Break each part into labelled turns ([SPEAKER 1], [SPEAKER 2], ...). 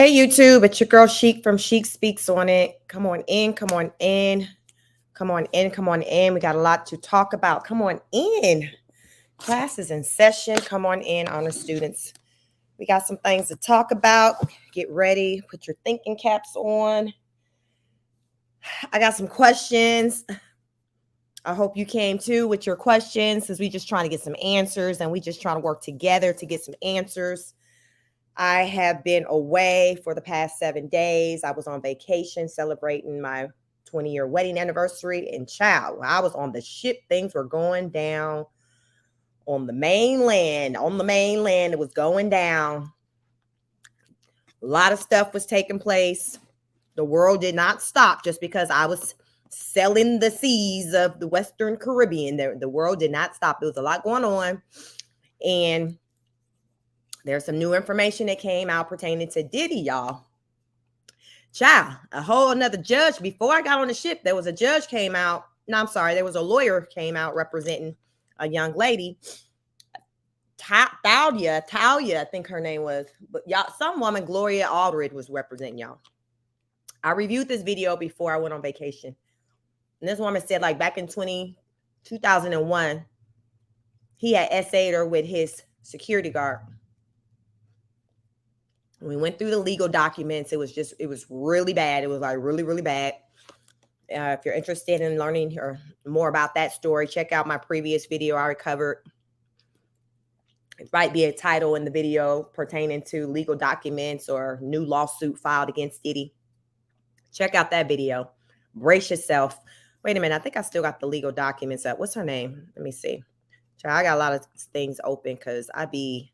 [SPEAKER 1] Hey YouTube, it's your girl Chic from Chic Speaks on it. Come on in, come on in, come on in, come on in. We got a lot to talk about. Come on in. Class is in session. Come on in, honor students. We got some things to talk about. Get ready, put your thinking caps on. I got some questions. I hope you came too with your questions, because we just trying to get some answers and we just trying to work together to get some answers. I have been away for the past 7 days. I was on vacation celebrating my 20-year wedding anniversary. And child, I was on the ship. Things were going down on the mainland. It was going down. A lot of stuff was taking place. The world did not stop just because I was selling the seas of the Western Caribbean. The world did not stop. There was a lot going on. And there's some new information that came out pertaining to Diddy, y'all. Child, a whole another judge. Before I got on the ship, there was a judge came out. No, I'm sorry. There was a lawyer came out representing a young lady. Talia, I think her name was. But y'all, some woman, Gloria Aldridge, was representing y'all. I reviewed this video before I went on vacation. And this woman said, like, back in 2001, he had essayed her with his security guard. We went through the legal documents. It was really bad. It was like really, really bad. If you're interested in learning more about that story, check out my previous video I covered. It might be a title in the video pertaining to legal documents or new lawsuit filed against Diddy. Check out that video. Brace yourself. Wait a minute. I think I still got the legal documents up. What's her name? Let me see. I got a lot of things open because I'll be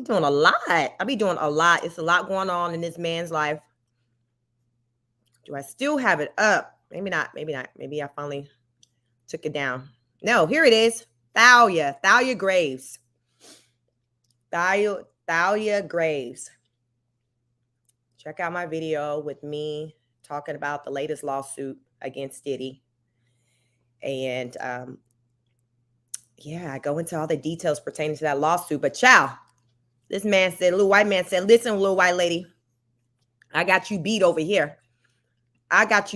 [SPEAKER 1] doing a lot. It's a lot going on in this man's life. Do I still have it up? Maybe not. Maybe I finally took it down. No, here it is. Thalia Graves. Thalia Graves. Check out my video with me talking about the latest lawsuit against Diddy. And I go into all the details pertaining to that lawsuit. But child, this man said, little white man said, listen, little white lady, I got you beat over here. I got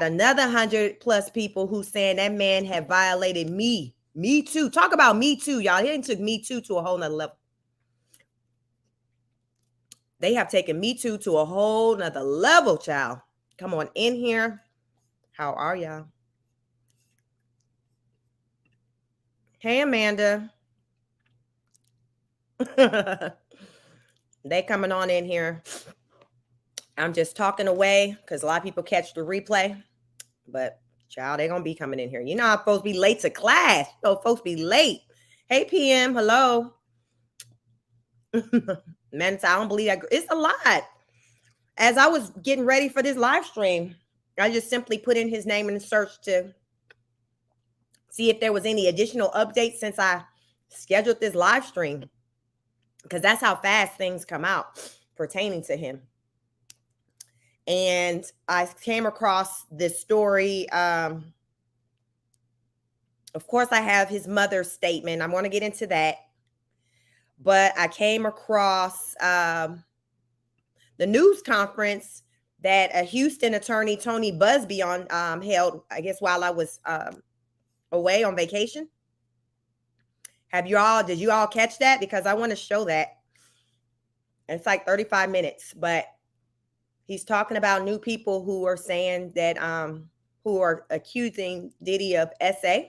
[SPEAKER 1] another 100+ people who saying that man had violated me. Me too. Talk about me too, y'all. He took me too to a whole nother level. They have taken me too to a whole nother level, child. Come on in here. How are y'all? Hey, Amanda. They coming on in here. I'm just talking away because a lot of people catch the replay. But child, they're gonna be coming in here. You know, I'm supposed to be late to class. You know, folks be late. Hey, PM, hello. Man, I don't believe that. It's a lot. As I was getting ready for this live stream, I just simply put in his name in the search to see if there was any additional updates since I scheduled this live stream, because that's how fast things come out pertaining to him. And I came across this story. Of course, I have his mother's statement. I'm going to get into that. But I came across the news conference that a Houston attorney, Tony Busby, held, I guess, while I was away on vacation. Did you all catch that? Because I want to show that. It's like 35 minutes, but he's talking about new people who are saying that, who are accusing Diddy of SA.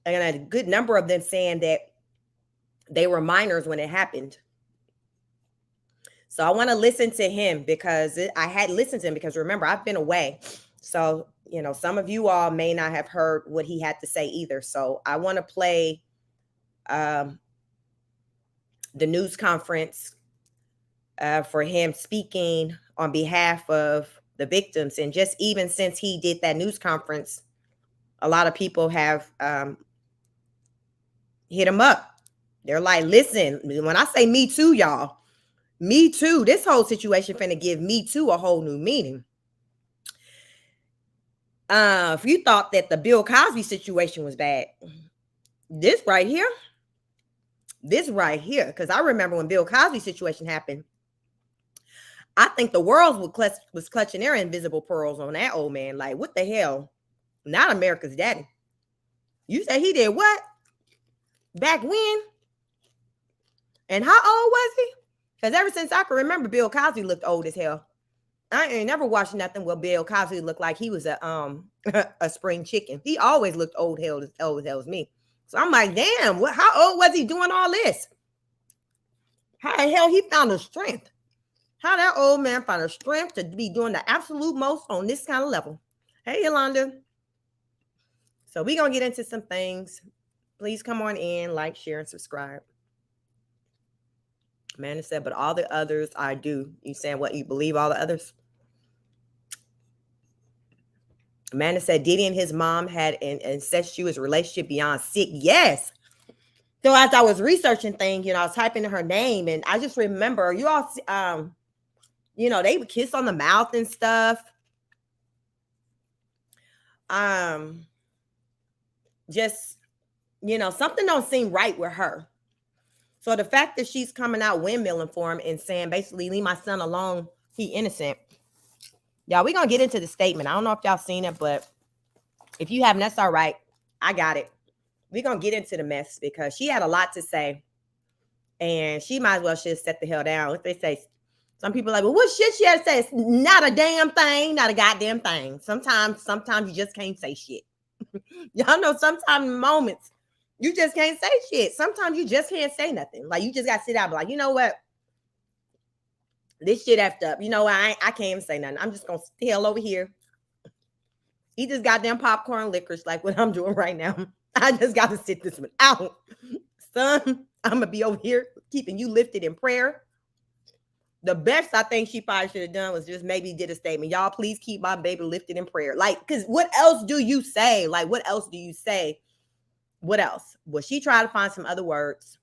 [SPEAKER 1] And a good number of them saying that they were minors when it happened. So I want to listen to him because I had listened to him because, remember, I've been away. So, you know, some of you all may not have heard what he had to say either. So I want to play the news conference for him speaking on behalf of the victims. And just even since he did that news conference, a lot of people have hit him up. They're like, listen, when I say me too, y'all, me too, this whole situation finna give me too a whole new meaning. If you thought that the Bill Cosby situation was bad, this right here, This right here, because I remember when Bill Cosby situation happened, I think the world was clutching their invisible pearls on that old man. Like, what the hell? Not America's daddy. You say he did what? Back when? And how old was he? Because ever since I can remember, Bill Cosby looked old as hell. I ain't never watched nothing where Bill Cosby looked like he was a a spring chicken. He always looked old as hell as me. So I'm like, damn, how old was he doing all this? How the hell he found the strength? How that old man found the strength to be doing the absolute most on this kind of level. Hey, Yolanda. So we're going to get into some things. Please come on in, like, share, and subscribe. Amanda said, but all the others I do. You saying what? You believe all the others? Amanda said, Diddy and his mom had an incestuous relationship beyond sick. Yes. So as I was researching things, I was typing in her name, and I just remember you all, they would kiss on the mouth and stuff. Just, something don't seem right with her. So the fact that she's coming out windmilling for him and saying, basically, leave my son alone, he innocent. Y'all, we're going to get into the statement. I don't know if y'all seen it, but if you haven't, that's all right. I got it. We're going to get into the mess because she had a lot to say. And she might as well should set the hell down. What they say, some people are like, well, what shit she had to say? It's not a damn thing, not a goddamn thing. Sometimes you just can't say shit. Y'all know sometimes moments, you just can't say shit. Sometimes you just can't say nothing. Like, you just got to sit down and be like, you know what? This shit effed up. You know what? I can't even say nothing. I'm just going to sit hell over here. Eat this goddamn popcorn licorice like what I'm doing right now. I just got to sit this one out. Son, I'm going to be over here keeping you lifted in prayer. The best I think she probably should have done was just maybe did a statement. Y'all, please keep my baby lifted in prayer. Like, because what else do you say? Like, what else do you say? What else? Well, she tried to find some other words.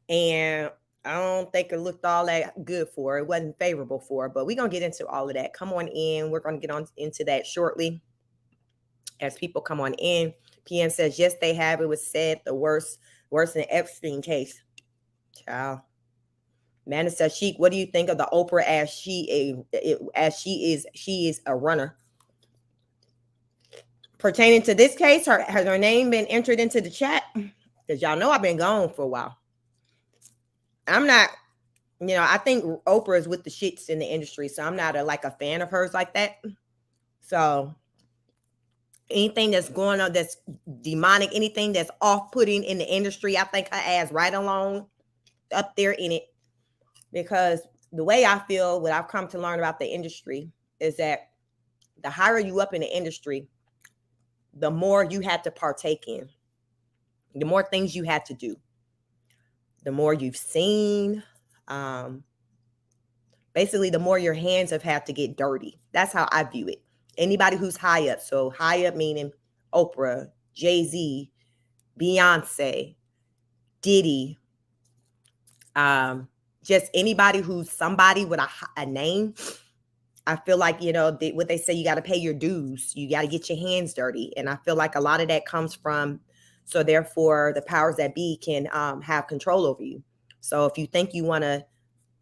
[SPEAKER 1] And I don't think it looked all that good for her. It wasn't favorable for her. But we're going to get into all of that. Come on in. We're going to get on into that shortly. As people come on in. PM says, yes, they have. It was said the worse than the Epstein case. Child. Amanda says, Sheik, what do you think of the Oprah as she is a runner? Pertaining to this case, has her name been entered into the chat? Because y'all know I've been gone for a while. I'm not, I think Oprah is with the shits in the industry, so I'm not a fan of hers like that. So anything that's going on that's demonic, anything that's off-putting in the industry, I think her ass right along up there in it. Because the way I feel, what I've come to learn about the industry is that the higher you up in the industry, the more you had to partake in, the more things you had to do, the more you've seen, basically the more your hands have had to get dirty. That's how I view it. Anybody who's high up, so high up meaning Oprah, Jay-Z, Beyonce, Diddy, just anybody who's somebody with a name. I feel like, what they say, you got to pay your dues. You got to get your hands dirty. And I feel like a lot of that comes from, so therefore the powers that be can have control over you. So if you think you want to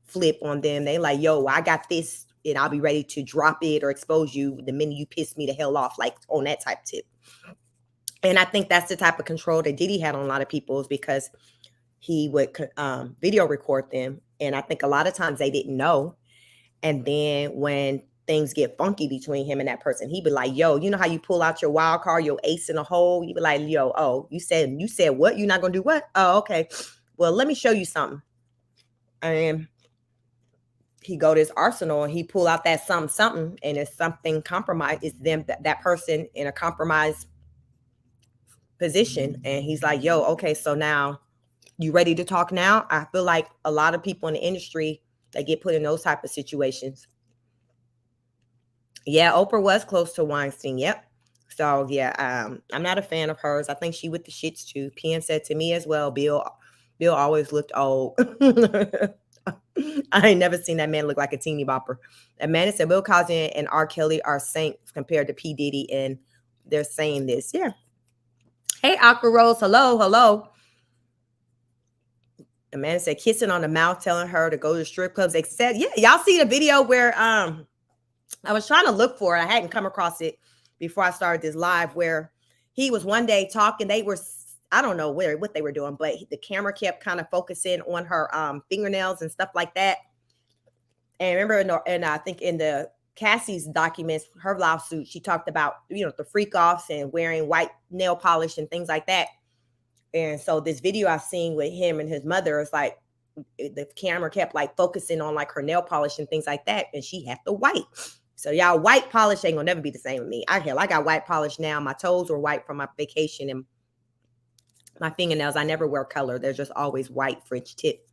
[SPEAKER 1] flip on them, they like, yo, I got this and I'll be ready to drop it or expose you the minute you piss me the hell off, like on that type tip. And I think that's the type of control that Diddy had on a lot of people, is because he would video record them. And I think a lot of times they didn't know. And then when things get funky between him and that person, he'd be like, yo, you know how you pull out your wild card, your ace in a hole? He'd be like, yo, oh, you said what? You're not going to do what? Oh, okay. Well, let me show you something. And he go to his arsenal and he pull out that something, and it's something compromised. It's them, that person in a compromised position. And he's like, yo, okay, so now you ready to talk now? I feel like a lot of people in the industry, they get put in those type of situations. Yeah, Oprah was close to Weinstein. Yep. So yeah, I'm not a fan of hers. I think she with the shits too. PN said to me as well, Bill always looked old. I ain't never seen that man look like a teeny bopper. Amanda said Bill Cosby and R. Kelly are saints compared to P. Diddy, and they're saying this. Yeah. Hey, Aqua Rose. Hello. Amanda said kissing on the mouth, telling her to go to strip clubs. Except, yeah, y'all see the video where I was trying to look for it. I hadn't come across it before I started this live, where he was one day talking. They were, I don't know what they were doing, but the camera kept kind of focusing on her fingernails and stuff like that. And remember, and I think in the Cassie's documents, her lawsuit, she talked about, the freak offs and wearing white nail polish and things like that. And so this video I've seen with him and his mother is like, the camera kept like focusing on like her nail polish and things like that. And she had the white. So y'all, white polish ain't gonna never be the same with me. I got white polish now. My toes were white from my vacation, and my fingernails, I never wear color. They're just always white French tip.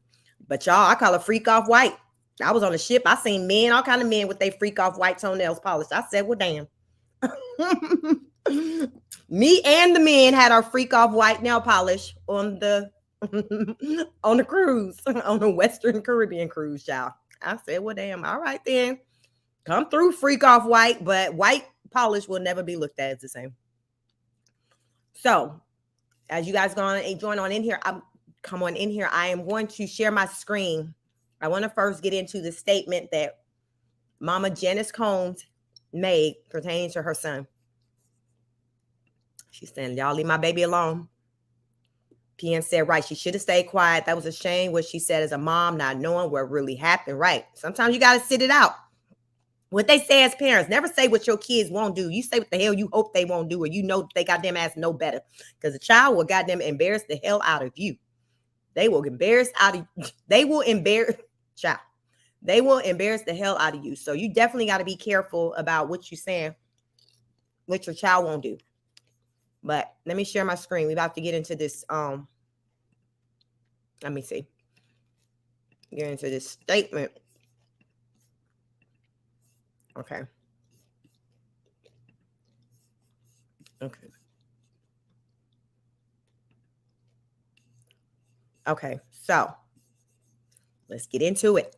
[SPEAKER 1] But y'all, I call it freak off white. I was on a ship. I seen men, all kind of men with their freak off white toenails polished. I said, well, damn. Me and the men had our freak off white nail polish on the on the cruise, on the Western Caribbean cruise, y'all. I said, well, damn, all right then. Come through freak off white, but white polish will never be looked at as the same. So as you guys go on and join on in here, come on in here. I am going to share my screen. I want to first get into the statement that Mama Janice Combs made pertaining to her son. She's saying, y'all leave my baby alone. PM said, right, she should have stayed quiet. That was a shame what she said as a mom, not knowing what really happened. Right. Sometimes you got to sit it out. What they say as parents, never say what your kids won't do. You say what the hell you hope they won't do, or you know they goddamn ass know better. Because a child will goddamn embarrass the hell out of you. They will embarrass child. They will embarrass the hell out of you. So you definitely got to be careful about what you're saying, what your child won't do. But let me share my screen. We're about to get into this. Let me see. Get into this statement. Okay. Okay. Okay. So let's get into it.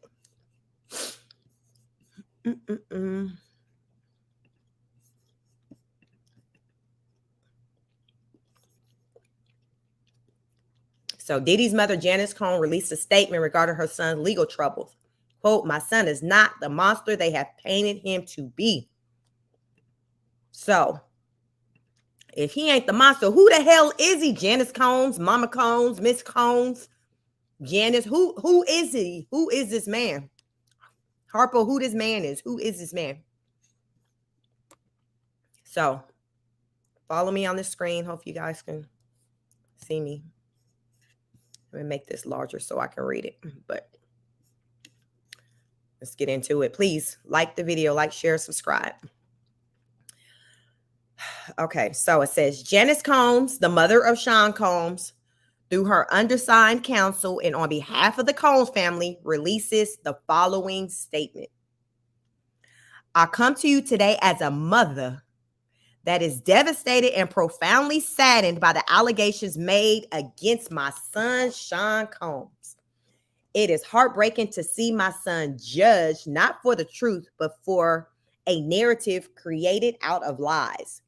[SPEAKER 1] So Diddy's mother, Janice Combs, released a statement regarding her son's legal troubles. Quote, my son is not the monster they have painted him to be. So if he ain't the monster, who the hell is he? Janice Combs, Mama Combs, Miss Combs, Janice, who is he? Who is this man? Harpo, who this man is? Who is this man? So follow me on the screen. Hope you guys can see me. Let me make this larger so I can read it. But let's get into it. Please like the video, like, share, subscribe. Okay, so it says Janice Combs, the mother of Sean Combs, through her undersigned counsel and on behalf of the Combs family, releases the following statement. I come to you today as a mother that is devastated and profoundly saddened by the allegations made against my son, Sean Combs. It is heartbreaking to see my son judged not for the truth, but for a narrative created out of lies.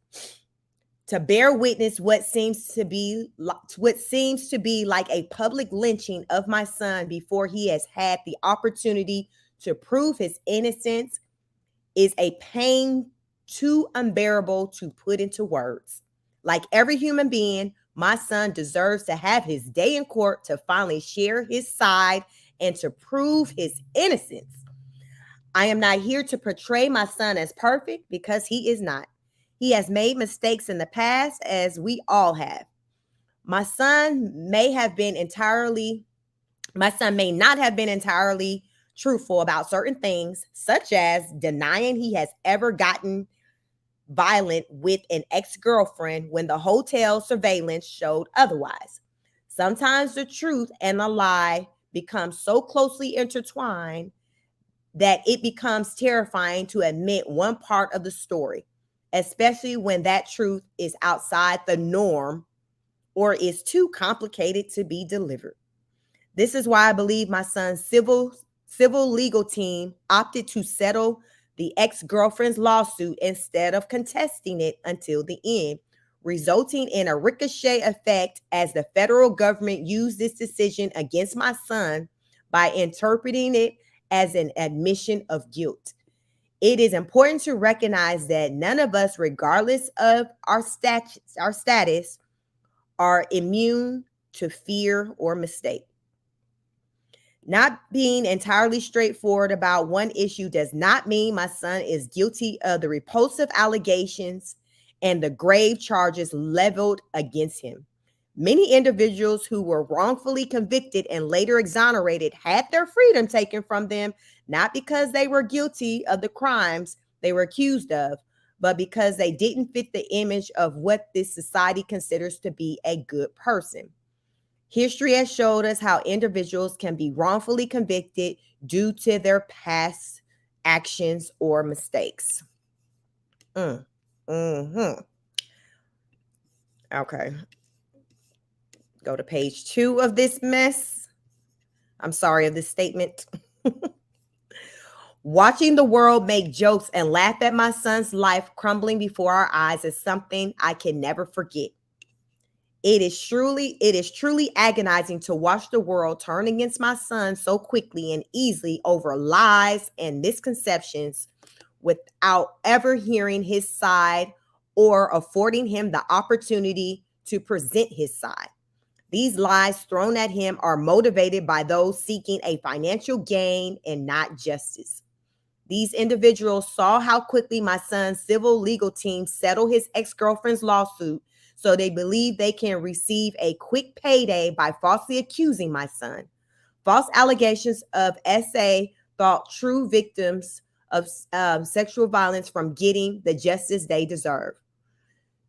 [SPEAKER 1] To bear witness what seems to be like a public lynching of my son before he has had the opportunity to prove his innocence is a pain too unbearable to put into words. Like every human being, my son deserves to have his day in court to finally share his side and to prove his innocence. I am not here to portray my son as perfect because he is not. He has made mistakes in the past, as we all have. My son may not have been entirely truthful about certain things, such as denying he has ever gotten violent with an ex-girlfriend when the hotel surveillance showed otherwise. Sometimes the truth and the lie become so closely intertwined that it becomes terrifying to admit one part of the story, especially when that truth is outside the norm or is too complicated to be delivered. This is why I believe my son's civil legal team opted to settle the ex-girlfriend's lawsuit instead of contesting it until the end, resulting in a ricochet effect as the federal government used this decision against my son by interpreting it as an admission of guilt. It is important to recognize that none of us, regardless of our status, are immune to fear or mistake. Not being entirely straightforward about one issue does not mean my son is guilty of the repulsive allegations and the grave charges leveled against him. Many individuals who were wrongfully convicted and later exonerated had their freedom taken from them, not because they were guilty of the crimes they were accused of, but because they didn't fit the image of what this society considers to be a good person. History has showed us how individuals can be wrongfully convicted due to their past actions or mistakes. Okay. Go to page 2 of this mess. I'm sorry, of this statement. Watching the world make jokes and laugh at my son's life crumbling before our eyes is something I can never forget. It is truly agonizing to watch the world turn against my son so quickly and easily over lies and misconceptions without ever hearing his side or affording him the opportunity to present his side. These lies thrown at him are motivated by those seeking a financial gain and not justice. These individuals saw how quickly my son's civil legal team settled his ex-girlfriend's lawsuit, so they believe they can receive a quick payday by falsely accusing my son. False allegations of SA thought true victims of sexual violence from getting the justice they deserve.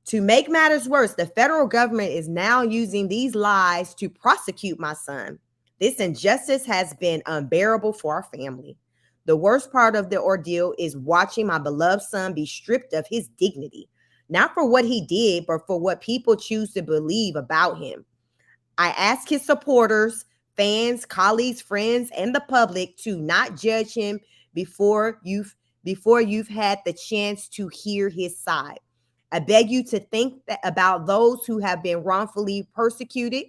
[SPEAKER 1] To make matters worse, the federal government is now using these lies to prosecute my son. This injustice has been unbearable for our family. The worst part of the ordeal is watching my beloved son be stripped of his dignity, not for what he did, but for what people choose to believe about him. I ask his supporters, fans, colleagues, friends, and the public to not judge him before you've had the chance to hear his side. I beg you to think about those who have been wrongfully persecuted,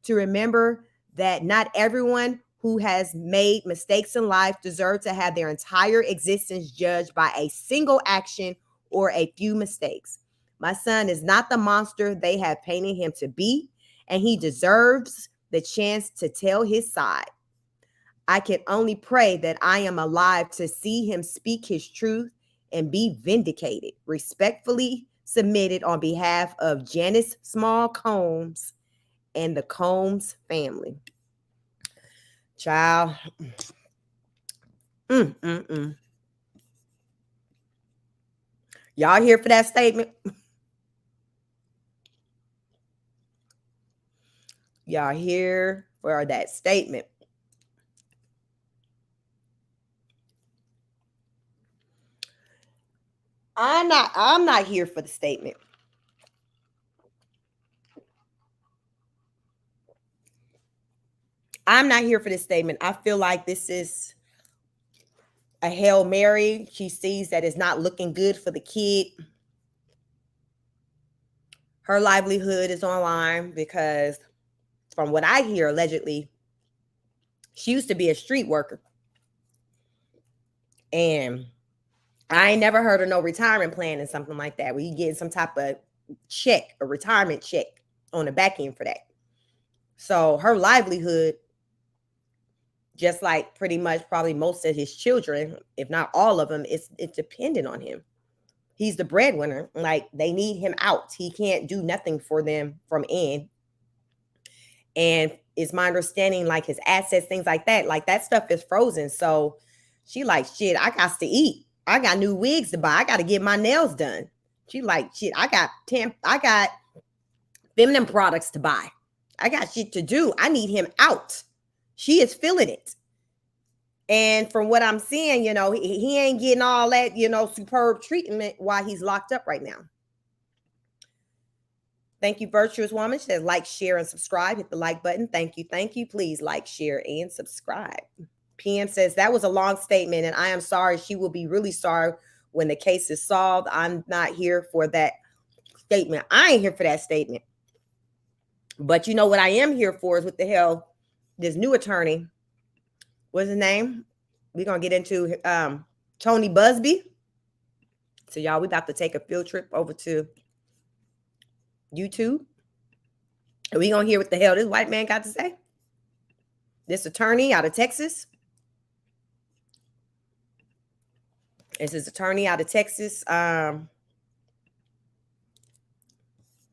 [SPEAKER 1] to remember that not everyone who has made mistakes in life deserves to have their entire existence judged by a single action or a few mistakes. My son is not the monster they have painted him to be, and he deserves the chance to tell his side. I can only pray that I am alive to see him speak his truth and be vindicated. Respectfully submitted on behalf of Janice Small Combs and the Combs family. Child. Y'all here for that statement? Y'all here for that statement? I'm not here for the statement. I'm not here for this statement. I feel like this is a Hail Mary. She sees that it's not looking good for the kid. Her livelihood is online because, from what I hear, allegedly, she used to be a street worker. And I ain't never heard of no retirement plan and something like that, where you get some type of check, a retirement check on the back end for that. So her livelihood, just like pretty much probably most of his children, if not all of them, it's dependent on him. He's the breadwinner. Like, they need him out. He can't do nothing for them from in. And it's my understanding, like his assets, things like that stuff is frozen. So she like, shit, I got to eat. I got new wigs to buy. I got to get my nails done. She like, shit, I got feminine products to buy. I got shit to do. I need him out. She is feeling it. And from what I'm seeing, he ain't getting all that, superb treatment while he's locked up right now. Thank you, Virtuous Woman. She says, like, share, and subscribe. Hit the like button. Thank you. Thank you. Please like, share, and subscribe. PM says, that was a long statement, and I am sorry. She will be really sorry when the case is solved. I'm not here for that statement. I ain't here for that statement. But you know what I am here for is what the hell this new attorney, what's his name? We're going to get into Tony Busby. So y'all, we about to take a field trip over to YouTube. And we going to hear what the hell this white man got to say. This attorney out of Texas. This is attorney out of Texas. We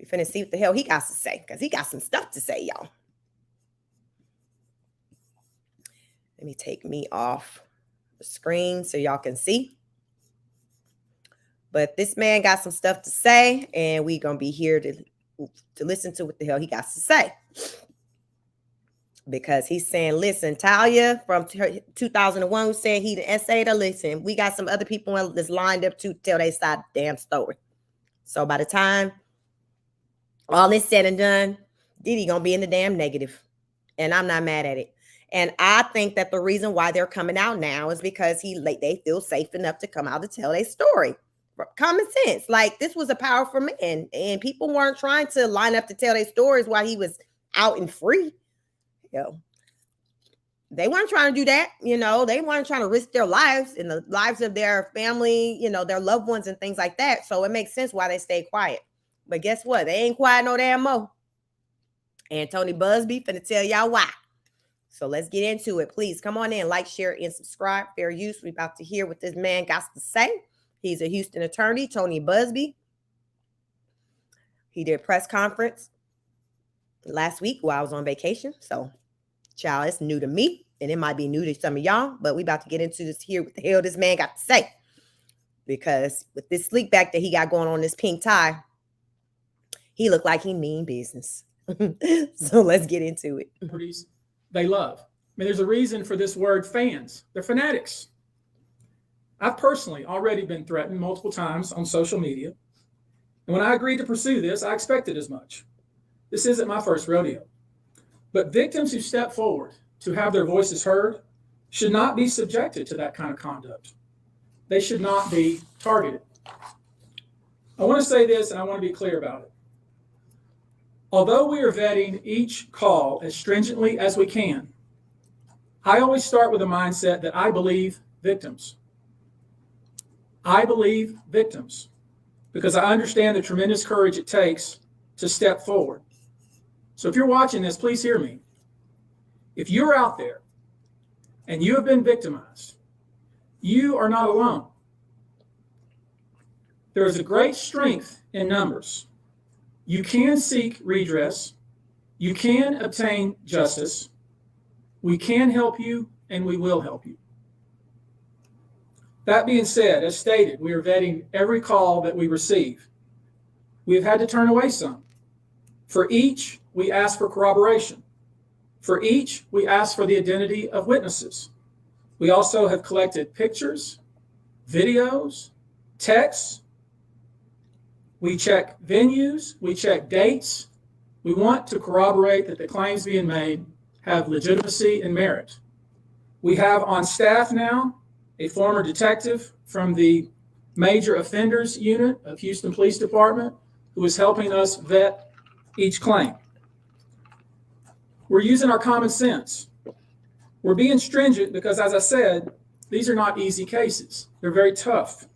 [SPEAKER 1] finna see what the hell he got to say, because he got some stuff to say, y'all. Let me take me off the screen so y'all can see. But this man got some stuff to say, and we gonna be here to listen to what the hell he got to say. Because he's saying, listen, Talia from 2001 who said he the essay to listen. We got some other people that's lined up to tell their side of the damn story. So by the time all is said and done, Diddy gonna be in the damn negative. And I'm not mad at it. And I think that the reason why they're coming out now is because they feel safe enough to come out to tell their story. Common sense. Like, this was a powerful man, and people weren't trying to line up to tell their stories while he was out and free. They weren't trying to do that. They weren't trying to risk their lives and the lives of their family, their loved ones and things like that. So it makes sense why they stay quiet. But guess what? They ain't quiet no damn more. And Tony Busby finna tell y'all why. So let's get into it. Please come on in, like, share, and subscribe. Fair use. We're about to hear what this man got to say. He's a Houston attorney, Tony Busby. He did a press conference last week while I was on vacation. So, child, it's new to me, and it might be new to some of y'all, but we about to get into this here. What the hell this man got to say? Because with this sleek back that he got going on, this pink tie, he looked like he mean business. So let's get into it.
[SPEAKER 2] They love. I mean, there's a reason for this word fans. They're fanatics. I've personally already been threatened multiple times on social media. And when I agreed to pursue this, I expected as much. This isn't my first rodeo. But victims who step forward to have their voices heard should not be subjected to that kind of conduct. They should not be targeted. I want to say this, and I want to be clear about it. Although we are vetting each call as stringently as we can, I always start with a mindset that I believe victims. I believe victims because I understand the tremendous courage it takes to step forward. So if you're watching this, please hear me. If you're out there and you have been victimized, you are not alone. There is a great strength in numbers. You can seek redress. You can obtain justice. We can help you, and we will help you. That being said, as stated, we are vetting every call that we receive. We have had to turn away some. For each, we ask for corroboration. For each, we ask for the identity of witnesses. We also have collected pictures, videos, texts. We check venues, we check dates. We want to corroborate that the claims being made have legitimacy and merit. We have on staff now a former detective from the Major Offenders Unit of Houston Police Department who is helping us vet each claim. We're using our common sense. We're being stringent because, as I said, these are not easy cases. They're very tough.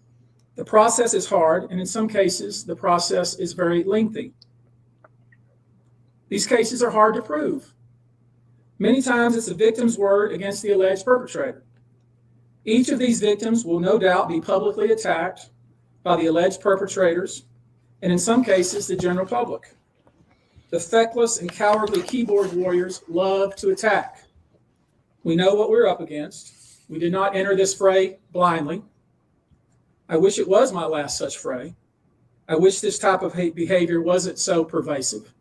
[SPEAKER 2] The process is hard, and in some cases, the process is very lengthy. These cases are hard to prove. Many times, it's the victim's word against the alleged perpetrator. Each of these victims will no doubt be publicly attacked by the alleged perpetrators, and in some cases, the general public. The feckless and cowardly keyboard warriors love to attack. We know what we're up against. We did not enter this fray blindly. I wish it was my last such fray. I wish this type of hate behavior wasn't so pervasive,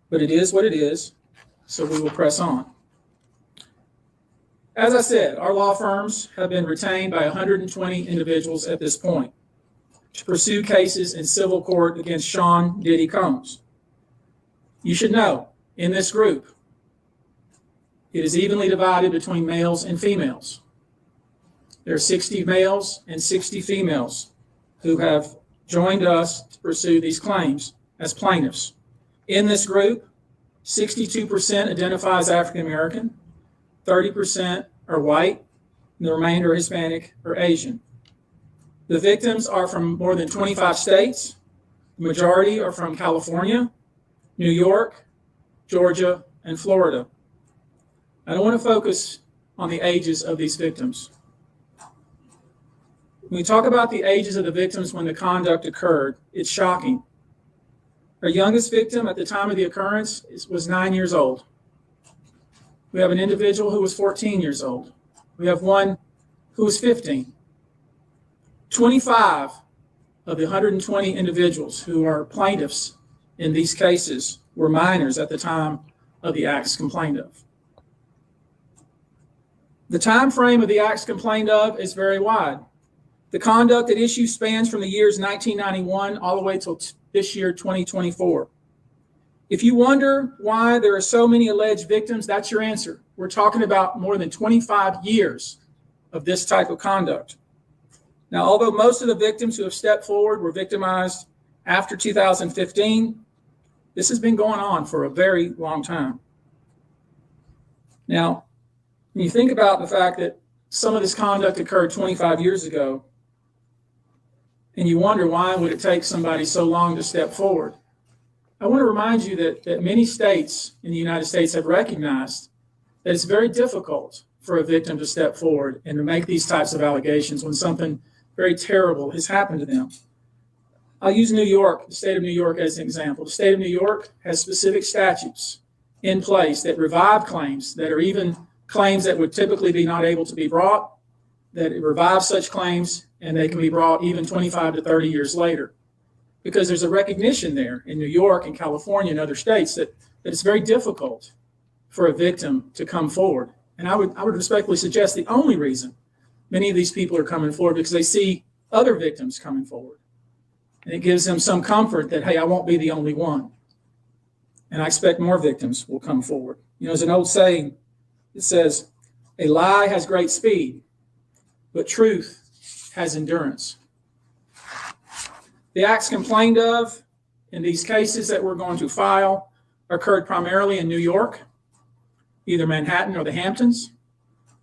[SPEAKER 2] but it is what it is, so we will press on. As I said, our law firms have been retained by 120 individuals at this point to pursue cases in civil court against Sean Diddy Combs. You should know, in this group, it is evenly divided between males and females. There are 60 males and 60 females who have joined us to pursue these claims as plaintiffs. In this group, 62% identify as African American, 30% are white, and the remainder are Hispanic or Asian. The victims are from more than 25 states. The majority are from California, New York, Georgia, and Florida. I don't want to focus on the ages of these victims. When we talk about the ages of the victims when the conduct occurred, it's shocking. Our youngest victim at the time of the occurrence was 9 years old. We have an individual who was 14 years old. We have one who was 15. 25 of the 120 individuals who are plaintiffs in these cases were minors at the time of the acts complained of. The time frame of the acts complained of is very wide. The conduct at issue spans from the years 1991 all the way till this year, 2024. If you wonder why there are so many alleged victims, that's your answer. We're talking about more than 25 years of this type of conduct. Now, although most of the victims who have stepped forward were victimized after 2015, this has been going on for a very long time. Now, when you think about the fact that some of this conduct occurred 25 years ago, and you wonder why would it take somebody so long to step forward, I want to remind you that many states in the United States have recognized that it's very difficult for a victim to step forward and to make these types of allegations when something very terrible has happened to them. I'll use New York, the state of New York, as an example. The state of New York has specific statutes in place that revive claims that are even claims that would typically be not able to be brought, that it revives such claims, and they can be brought even 25 to 30 years later. Because there's a recognition there in New York and California and other states that it's very difficult for a victim to come forward. And I would respectfully suggest the only reason many of these people are coming forward because they see other victims coming forward. And it gives them some comfort that, hey, I won't be the only one. And I expect more victims will come forward. You know, there's an old saying that says, a lie has great speed, but truth has endurance. The acts complained of in these cases that we're going to file occurred primarily in New York, either Manhattan or the Hamptons,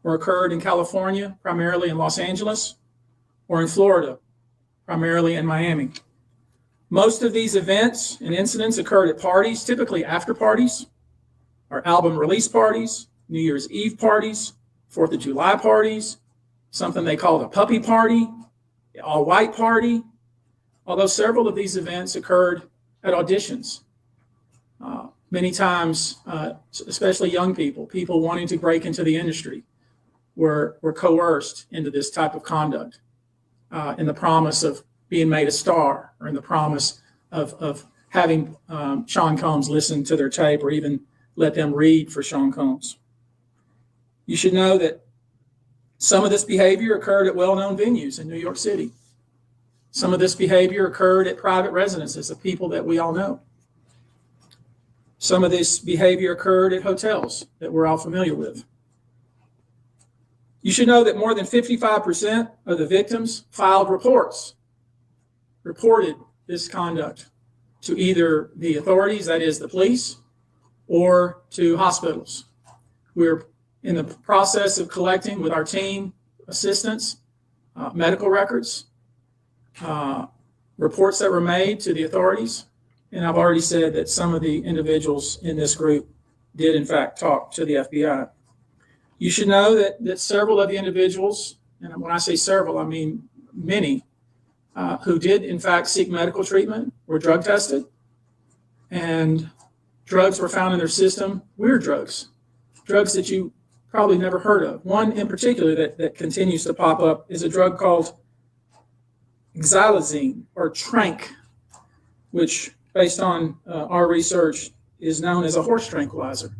[SPEAKER 2] or occurred in California, primarily in Los Angeles, or in Florida, primarily in Miami. Most of these events and incidents occurred at parties, typically after parties, or album release parties, New Year's Eve parties, 4th of July parties, something they called a puppy party, the all-white party, although several of these events occurred at auditions. Many times, especially young people wanting to break into the industry, were coerced into this type of conduct in the promise of being made a star, or in the promise of having Sean Combs listen to their tape or even let them read for Sean Combs. You should know that some of this behavior occurred at well-known venues in New York City. Some of this behavior occurred at private residences of people that we all know. Some of this behavior occurred at hotels that we're all familiar with. You should know that more than 55% of the victims filed reported this conduct to either the authorities, that is the police, or to hospitals. We're in the process of collecting with our team assistants, medical records, reports that were made to the authorities. And I've already said that some of the individuals in this group did in fact talk to the FBI. You should know that several of the individuals, and when I say several, I mean many, who did in fact seek medical treatment were drug tested, and drugs were found in their system, weird drugs that you probably never heard of. One in particular that continues to pop up is a drug called xylazine, or trank, which based on our research is known as a horse tranquilizer.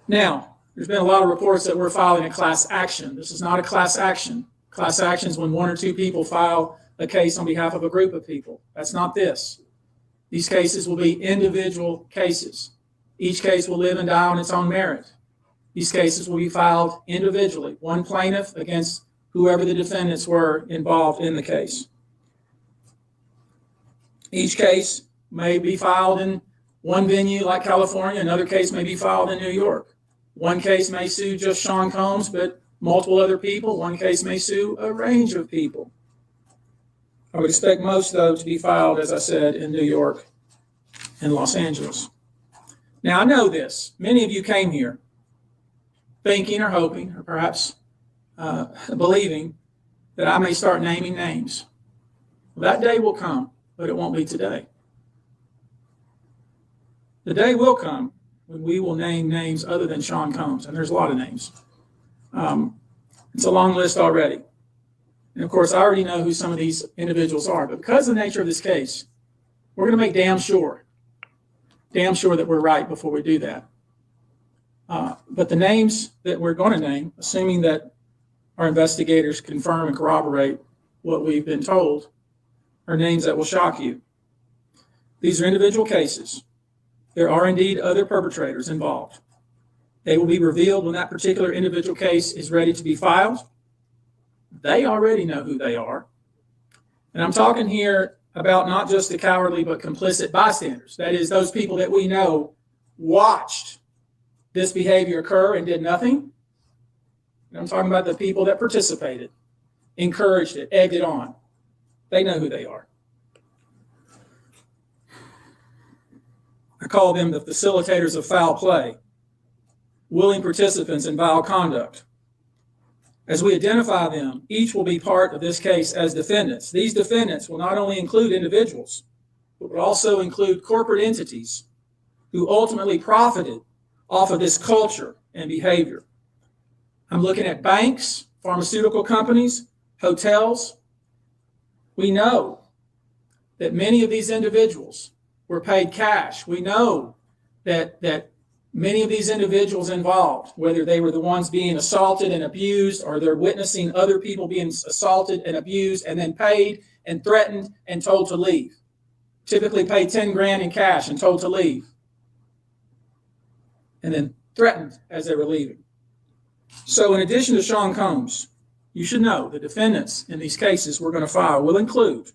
[SPEAKER 2] Now, there's been a lot of reports that we're filing a class action. This is not a class action. Class action is when one or two people file a case on behalf of a group of people. That's not this. These cases will be individual cases. Each case will live and die on its own merit. These cases will be filed individually, one plaintiff against whoever the defendants were involved in the case. Each case may be filed in one venue like California, another case may be filed in New York. One case may sue just Sean Combs, but multiple other people. One case may sue a range of people. I would expect most, though, to be filed, as I said, in New York and Los Angeles. Now, I know this. Many of you came here thinking or hoping or perhaps believing that I may start naming names. Well, that day will come, but it won't be today. The day will come when we will name names other than Sean Combs, and there's a lot of names. It's a long list already. And of course, I already know who some of these individuals are, but because of the nature of this case, we're going to make damn sure that we're right before we do that. But the names that we're going to name, assuming that our investigators confirm and corroborate what we've been told, are names that will shock you. These are individual cases. There are indeed other perpetrators involved. They will be revealed when that particular individual case is ready to be filed. They already know who they are. And I'm talking here about not just the cowardly but complicit bystanders. That is, those people that we know watched this behavior occur and did nothing. And I'm talking about the people that participated, encouraged it, egged it on. They know who they are. I call them the facilitators of foul play, willing participants in vile conduct. As we identify them, each will be part of this case as defendants. These defendants will not only include individuals, but will also include corporate entities who ultimately profited off of this culture and behavior. I'm looking at banks, pharmaceutical companies, hotels. We know that many of these individuals were paid cash. We know that many of these individuals involved, whether they were the ones being assaulted and abused or they're witnessing other people being assaulted and abused and then paid and threatened and told to leave. Typically paid 10 grand in cash and told to leave. And then threatened as they were leaving. So in addition to Sean Combs, you should know the defendants in these cases we're going to file will include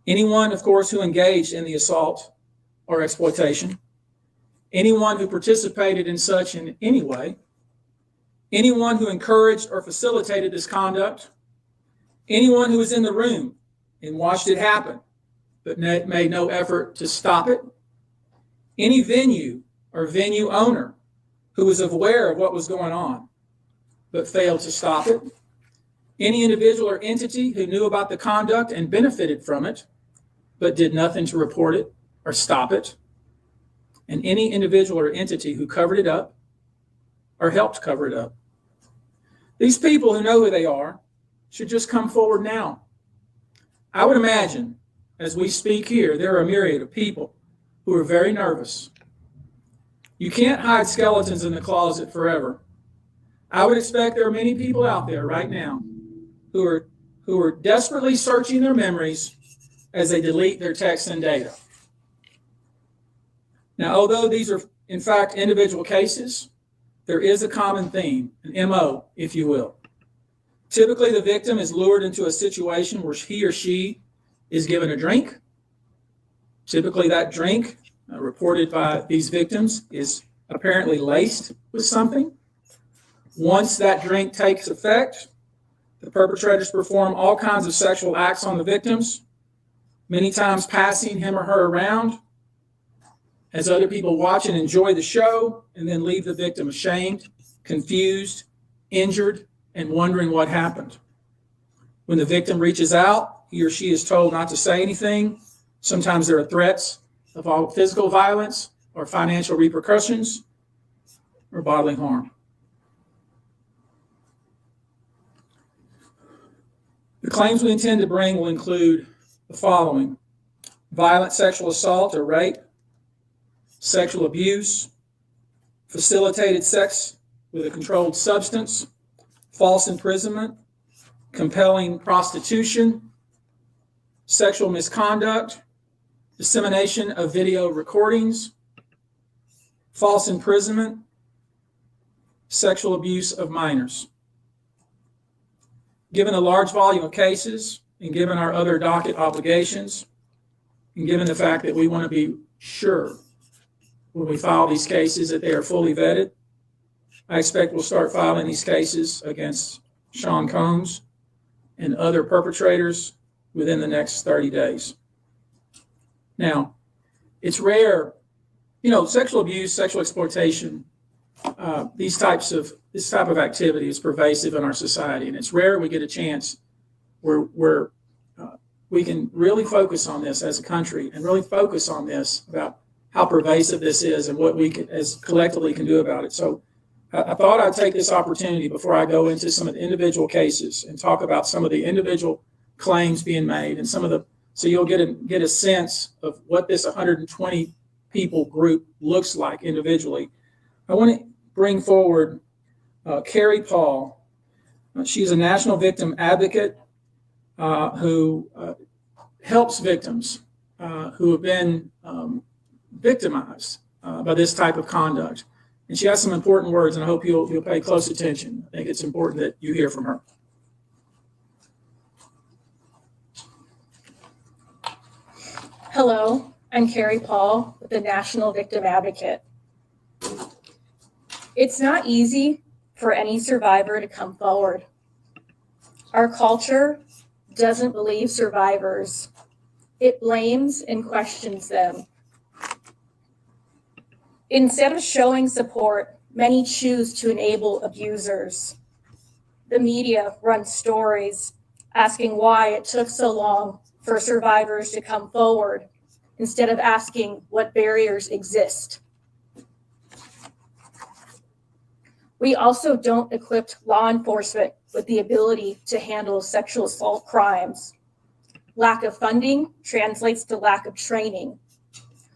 [SPEAKER 2] anyone, of course, who engaged in the assault or exploitation, anyone who participated in such in any way, anyone who encouraged or facilitated this conduct, anyone who was in the room and watched it happen but made no effort to stop it, any venue or venue owner who was aware of what was going on but failed to stop it, any individual or entity who knew about the conduct and benefited from it but did nothing to report it or stop it, and any individual or entity who covered it up or helped cover it up. These people who know who they are should just come forward now. I would imagine, as we speak here, there are a myriad of people who are very nervous. You can't hide skeletons in the closet forever. I would expect there are many people out there right now who are desperately searching their memories as they delete their texts and data. Now, although these are, in fact, individual cases, there is a common theme, an MO, if you will. Typically, the victim is lured into a situation where he or she is given a drink. Typically, that drink, reported by these victims, is apparently laced with something. Once that drink takes effect, the perpetrators perform all kinds of sexual acts on the victims, many times passing him or her around, as other people watch and enjoy the show, and then leave the victim ashamed, confused, injured, and wondering what happened. When the victim reaches out, he or she is told not to say anything. Sometimes there are threats of physical violence or financial repercussions or bodily harm. The claims we intend to bring will include the following: violent sexual assault or rape, sexual abuse, facilitated sex with a controlled substance, false imprisonment, compelling prostitution, sexual misconduct, dissemination of video recordings, false imprisonment, sexual abuse of minors. Given the large volume of cases and given our other docket obligations, and given the fact that we want to be sure when we file these cases that they are fully vetted, I expect we'll start filing these cases against Sean Combs and other perpetrators within the next 30 days. Now, it's rare, sexual abuse, sexual exploitation, this type of activity is pervasive in our society, and it's rare we get a chance where we can really focus on this as a country and really focus on this about how pervasive this is and what we can, as collectively can do about it. So I thought I'd take this opportunity before I go into some of the individual cases and talk about some of the individual claims being made and so you'll get a sense of what this 120 people group looks like individually. I want to bring forward Carrie Paul. She's a national victim advocate who helps victims who have been victimized by this type of conduct. And she has some important words, and I hope you'll pay close attention. I think it's important that you hear from her.
[SPEAKER 3] Hello, I'm Carrie Paul, the National Victim Advocate. It's not easy for any survivor to come forward. Our culture doesn't believe survivors. It blames and questions them. Instead of showing support, many choose to enable abusers. The media runs stories asking why it took so long for survivors to come forward instead of asking what barriers exist. We also don't equip law enforcement with the ability to handle sexual assault crimes. Lack of funding translates to lack of training.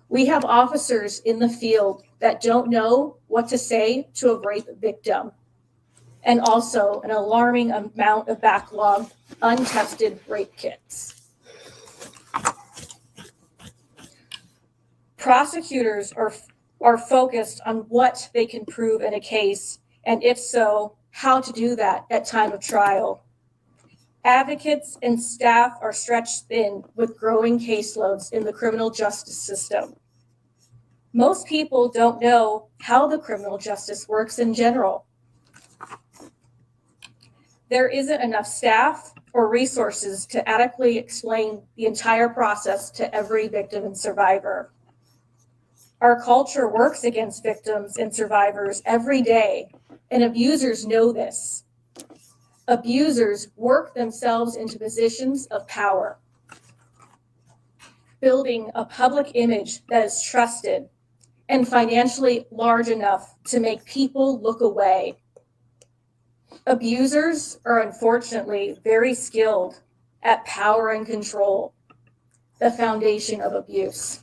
[SPEAKER 3] We have officers in the field that don't know what to say to a rape victim, and also an alarming amount of backlog untested rape kits. Prosecutors are focused on what they can prove in a case, and if so, how to do that at time of trial. Advocates and staff are stretched thin with growing caseloads in the criminal justice system. Most people don't know how the criminal justice works in general. There isn't enough staff or resources to adequately explain the entire process to every victim and survivor. Our culture works against victims and survivors every day, and abusers know this. Abusers work themselves into positions of power, building a public image that is trusted and financially large enough to make people look away. Abusers are unfortunately very skilled at power and control, the foundation of abuse.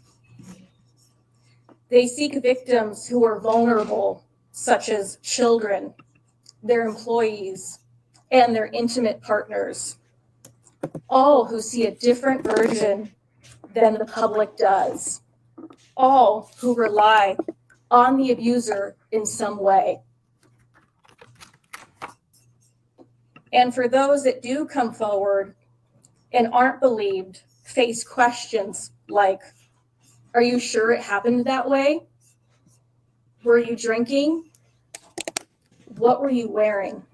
[SPEAKER 3] They seek victims who are vulnerable, such as children, their employees, and their intimate partners, all who see a different version than the public does, all who rely on the abuser in some way. And for those that do come forward and aren't believed, face questions like, are you sure it happened that way? Were you drinking? What were you wearing?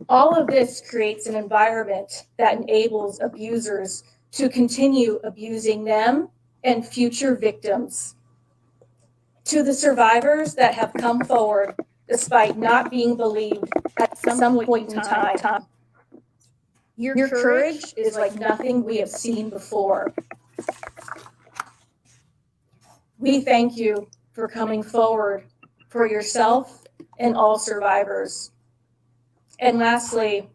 [SPEAKER 3] All of this creates an environment that enables abusers to continue abusing them and future victims. To the survivors that have come forward despite not being believed at some point in time, your courage is like nothing we have seen before. We thank you for coming forward for yourself and all survivors. And lastly,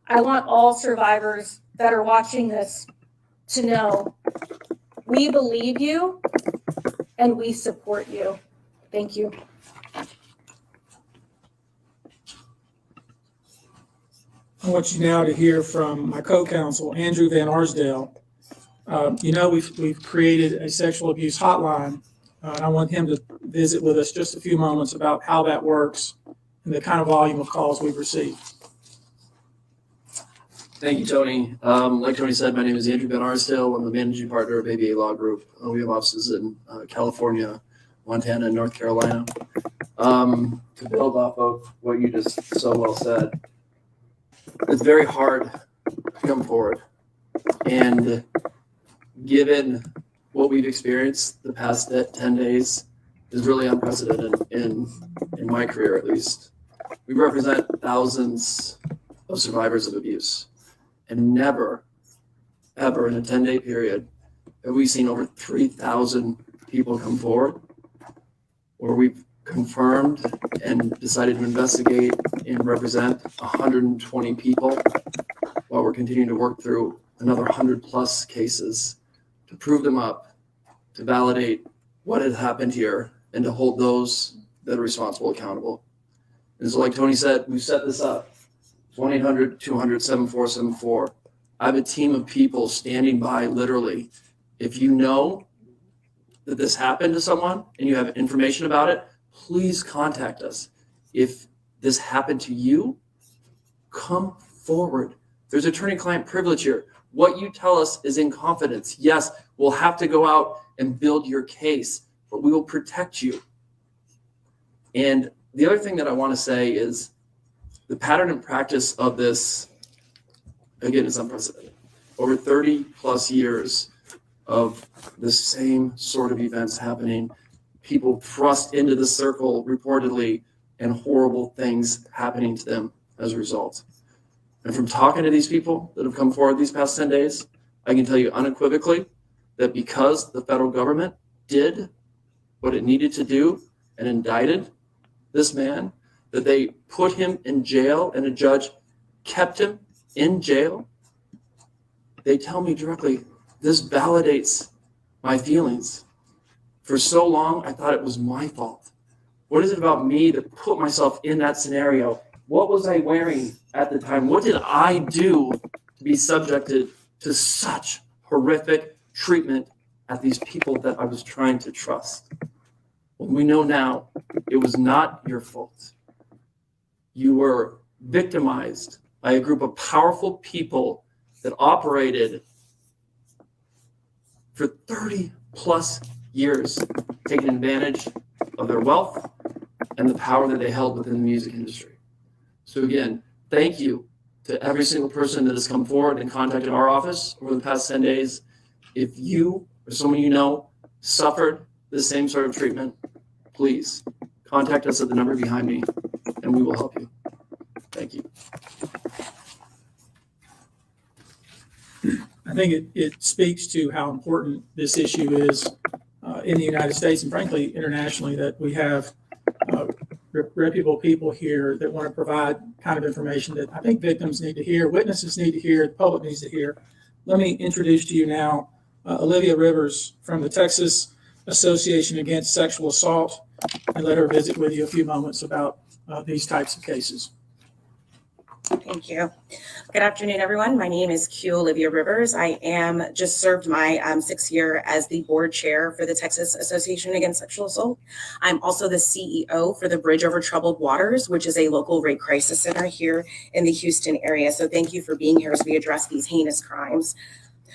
[SPEAKER 3] I want all survivors that are watching this to know we believe you and we support you. Thank you.
[SPEAKER 2] I want you now to hear from my co-counsel, Andrew Van Arsdale. We've created a sexual abuse hotline. I want him to visit with us just a few moments about how that works and the kind of volume of calls we've received.
[SPEAKER 4] Thank you, Tony. Like Tony said, my name is Andrew Van Arsdale. I'm the managing partner of ABA Law Group. We have offices in California, Montana, and North Carolina. To build off of what you just so well said, it's very hard to come forward. And given what we've experienced the past 10 days is really unprecedented in my career, at least. We represent thousands of survivors of abuse. And never, ever in a 10-day period have we seen over 3,000 people come forward, or we've confirmed and decided to investigate and represent 120 people, while we're continuing to work through another 100+ cases to prove them up, to validate what has happened here, and to hold those that are responsible accountable. And so, like Tony said, we've set this up. 1-800-200-7474. I have a team of people standing by, literally. If you know that this happened to someone and you have information about it, please contact us. If this happened to you, come forward. There's attorney-client privilege here. What you tell us is in confidence. Yes, we'll have to go out and build your case, but we will protect you. And the other thing that I want to say is, the pattern and practice of this, again, is unprecedented. Over 30+ years of the same sort of events happening, people thrust into the circle reportedly, and horrible things happening to them as a result. And from talking to these people that have come forward these past 10 days, I can tell you unequivocally that because the federal government did what it needed to do and indicted this man, that they put him in jail and a judge kept him in jail, they tell me directly, this validates my feelings. For so long, I thought it was my fault. What is it about me that put myself in that scenario? What was I wearing at the time? What did I do to be subjected to such horrific treatment at these people that I was trying to trust? Well, we know now it was not your fault. You were victimized by a group of powerful people that operated for 30+ years, taking advantage of their wealth and the power that they held within the music industry. So again, thank you to every single person that has come forward and contacted our office over the past 10 days. If you or someone you know suffered the same sort of treatment, please contact us at the number behind me, and we will help you. Thank you.
[SPEAKER 2] I think it speaks to how important this issue is in the United States and frankly internationally, that we have reputable people here that want to provide kind of information that I think victims need to hear, witnesses need to hear, the public needs to hear. Let me introduce to you now Olivia Rivers from the Texas Association Against Sexual Assault, and let her visit with you a few moments about these types of cases.
[SPEAKER 5] Thank you. Good afternoon, everyone. My name is Q Olivia Rivers. I am just served my 6th year as the board chair for the Texas Association Against Sexual Assault. I'm also the CEO for the Bridge Over Troubled Waters, which is a local rape crisis center here in the Houston area. So thank you for being here as we address these heinous crimes.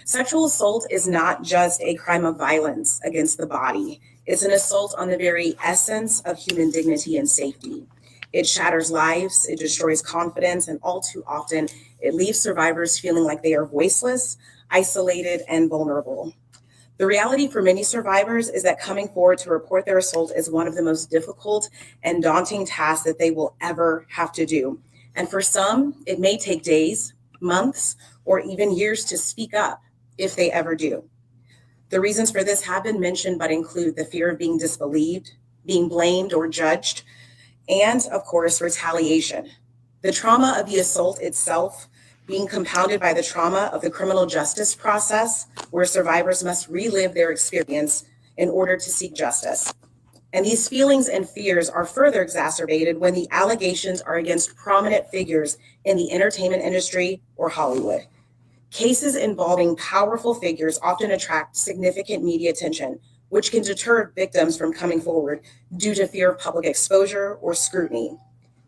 [SPEAKER 5] Sexual assault is not just a crime of violence against the body. It's an assault on the very essence of human dignity and safety. It shatters lives, it destroys confidence, and all too often, it leaves survivors feeling like they are voiceless, isolated, and vulnerable. The reality for many survivors is that coming forward to report their assault is one of the most difficult and daunting tasks that they will ever have to do. And for some, it may take days, months, or even years to speak up, if they ever do. The reasons for this have been mentioned, but include the fear of being disbelieved, being blamed or judged, and of course, retaliation. The trauma of the assault itself being compounded by the trauma of the criminal justice process, where survivors must relive their experience in order to seek justice. And these feelings and fears are further exacerbated when the allegations are against prominent figures in the entertainment industry or Hollywood. Cases involving powerful figures often attract significant media attention, which can deter victims from coming forward due to fear of public exposure or scrutiny.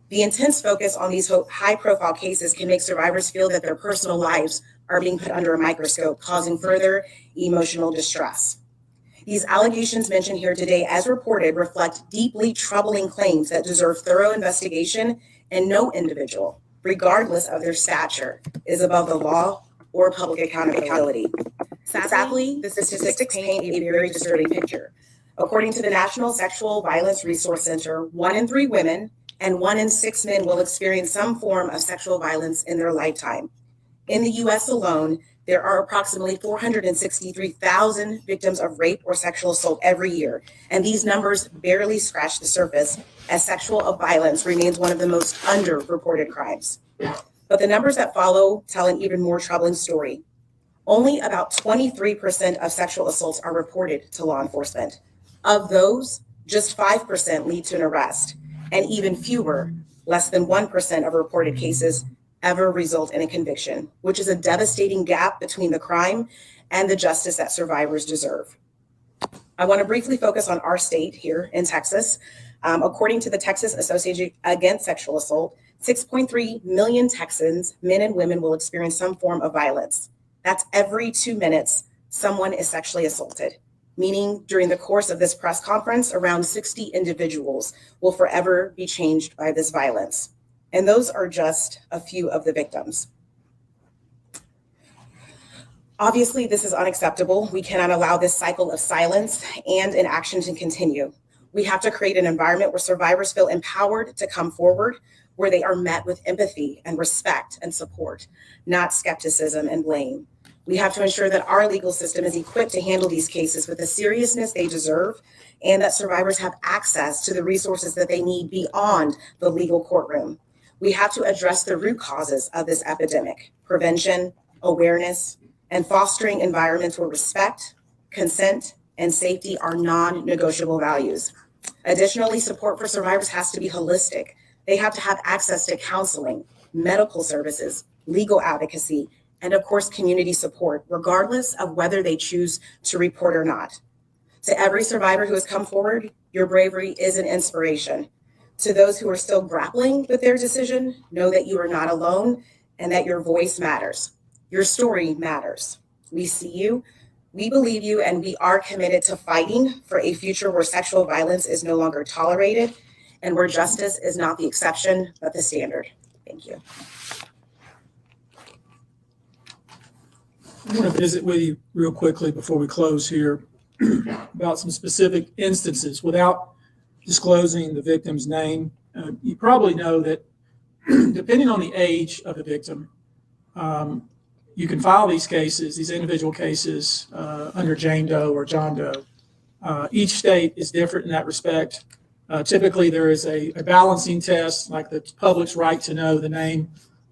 [SPEAKER 5] The intense focus on these high-profile cases can make survivors feel that their personal lives are being put under a microscope, causing further emotional distress. These allegations mentioned here today, as reported, reflect deeply troubling claims that deserve thorough investigation, and no individual, regardless of their stature, is above the law or public accountability. Sadly, the statistics paint a very disturbing picture. According to the National Sexual Violence Resource Center, 1 in 3 women and 1 in 6 men will experience some form of sexual violence in their lifetime. In the US alone, there are approximately 463,000 victims of rape or sexual assault every year, and these numbers barely scratch the surface, as sexual violence remains one of the most underreported crimes. But the numbers that follow tell an even more troubling story. Only about 23% of sexual assaults are reported to law enforcement. Of those, just 5% lead to an arrest, and even fewer, less than 1% of reported cases, ever result in a conviction, which is a devastating gap between the crime and the justice that survivors deserve. I want to briefly focus on our state here in Texas. According to the Texas Association Against Sexual Assault, 6.3 million Texans, men and women, will experience some form of violence. That's every 2 minutes someone is sexually assaulted, meaning during the course of this press conference, around 60 individuals will forever be changed by this violence. And those are just a few of the victims. Obviously, this is unacceptable. We cannot allow this cycle of silence and inaction to continue. We have to create an environment where survivors feel empowered to come forward, where they are met with empathy and respect and support, not skepticism and blame. We have to ensure that our legal system is equipped to handle these cases with the seriousness they deserve, and that survivors have access to the resources that they need beyond the legal courtroom. We have to address the root causes of this epidemic: prevention, awareness, and fostering environments where respect, consent, and safety are non-negotiable values. Additionally, support for survivors has to be holistic. They have to have access to counseling, medical services, legal advocacy, and of course, community support, regardless of whether they choose to report or not. To every survivor who has come forward, your bravery is an inspiration. To those who are still grappling with their decision, know that you are not alone and that your voice matters. Your story matters. We see you, we believe you, and we are committed to fighting for a future where sexual violence is no longer tolerated and where justice is not the exception, but the standard. Thank you.
[SPEAKER 2] I want to visit with you real quickly before we close here about some specific instances without disclosing the victim's name. You probably know that depending on the age of the victim, you can file these cases, these individual cases, under Jane Doe or John Doe. Each state is different in that respect. Typically, there is a balancing test, like the public's right to know the name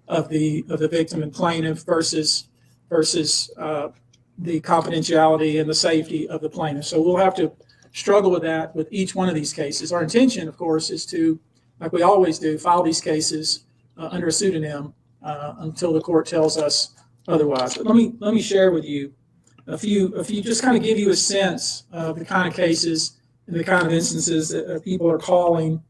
[SPEAKER 2] of the victim and plaintiff versus the confidentiality and the safety of the plaintiff. So we'll have to struggle with that with each one of these cases. Our intention, of course, is to, like we always do, file these cases under a pseudonym until the court tells us otherwise. But let me share with you a few, just kind of give you a sense of the kind of cases and the kind of instances that people are calling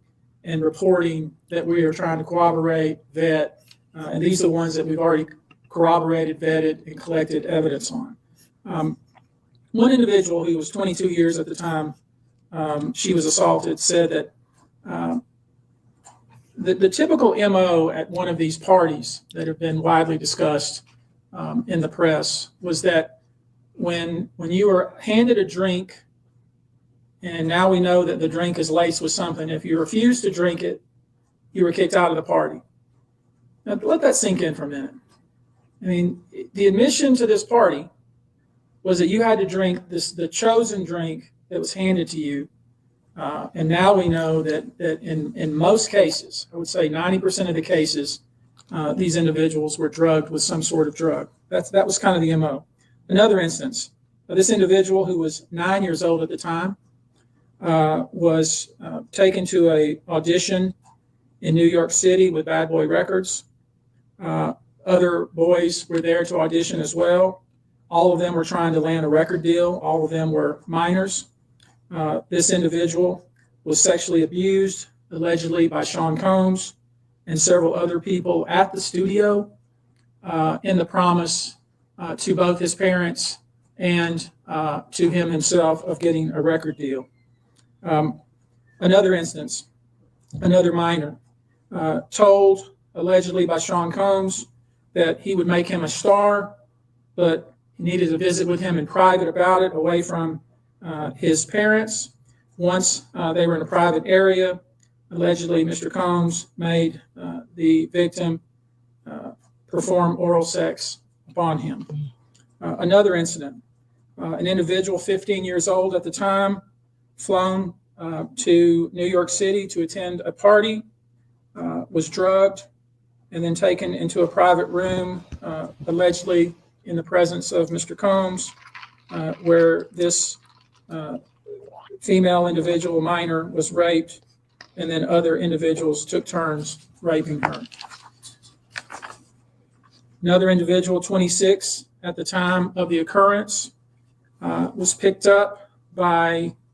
[SPEAKER 2] and reporting that we are trying to corroborate, vet, and these are the ones that we've already corroborated, vetted, and collected evidence on. One individual who was 22 years at the time she was assaulted said that the typical MO at one of these parties that have been widely discussed in the press was that when you were handed a drink, and now we know that the drink is laced with something, if you refused to drink it, you were kicked out of the party. Now let that sink in for a minute. I mean, the admission to this party was that you had to drink the chosen drink that was handed to you. And now we know that in most cases, I would say 90% of the cases, these individuals were drugged with some sort of drug. That was kind of the MO. Another instance, this individual who was 9 years old at the time was taken to an audition in New York City with Bad Boy Records. Other boys were there to audition as well. All of them were trying to land a record deal. All of them were minors. This individual was sexually abused, allegedly by Sean Combs, and several other people at the studio in the promise to both his parents and to him himself of getting a record deal. Another instance, another minor, told allegedly by Sean Combs that he would make him a star, but he needed to visit with him in private about it, away from his parents. Once they were in a private area, allegedly Mr. Combs made the victim perform oral sex upon him. Another incident, an individual 15 years old at the time, flown to New York City to attend a party, was drugged, and then taken into a private room, allegedly in the presence of Mr. Combs, where this female individual, minor, was raped, and then other individuals took turns raping her. Another individual, 26 at the time of the occurrence, was picked up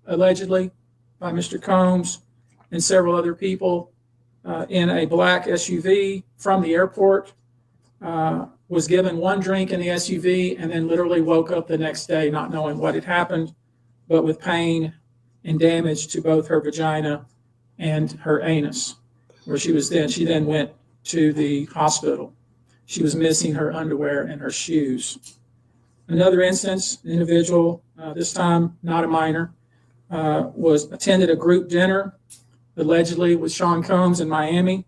[SPEAKER 2] allegedly by Mr. Combs and several other people in a black SUV from the airport, was given one drink in the SUV, and then literally woke up the next day not knowing what had happened, but with pain and damage to both her vagina and her anus, where she then went to the hospital. She was missing her underwear and her shoes. Another instance, an individual, this time not a minor, attended a group dinner, allegedly with Sean Combs in Miami.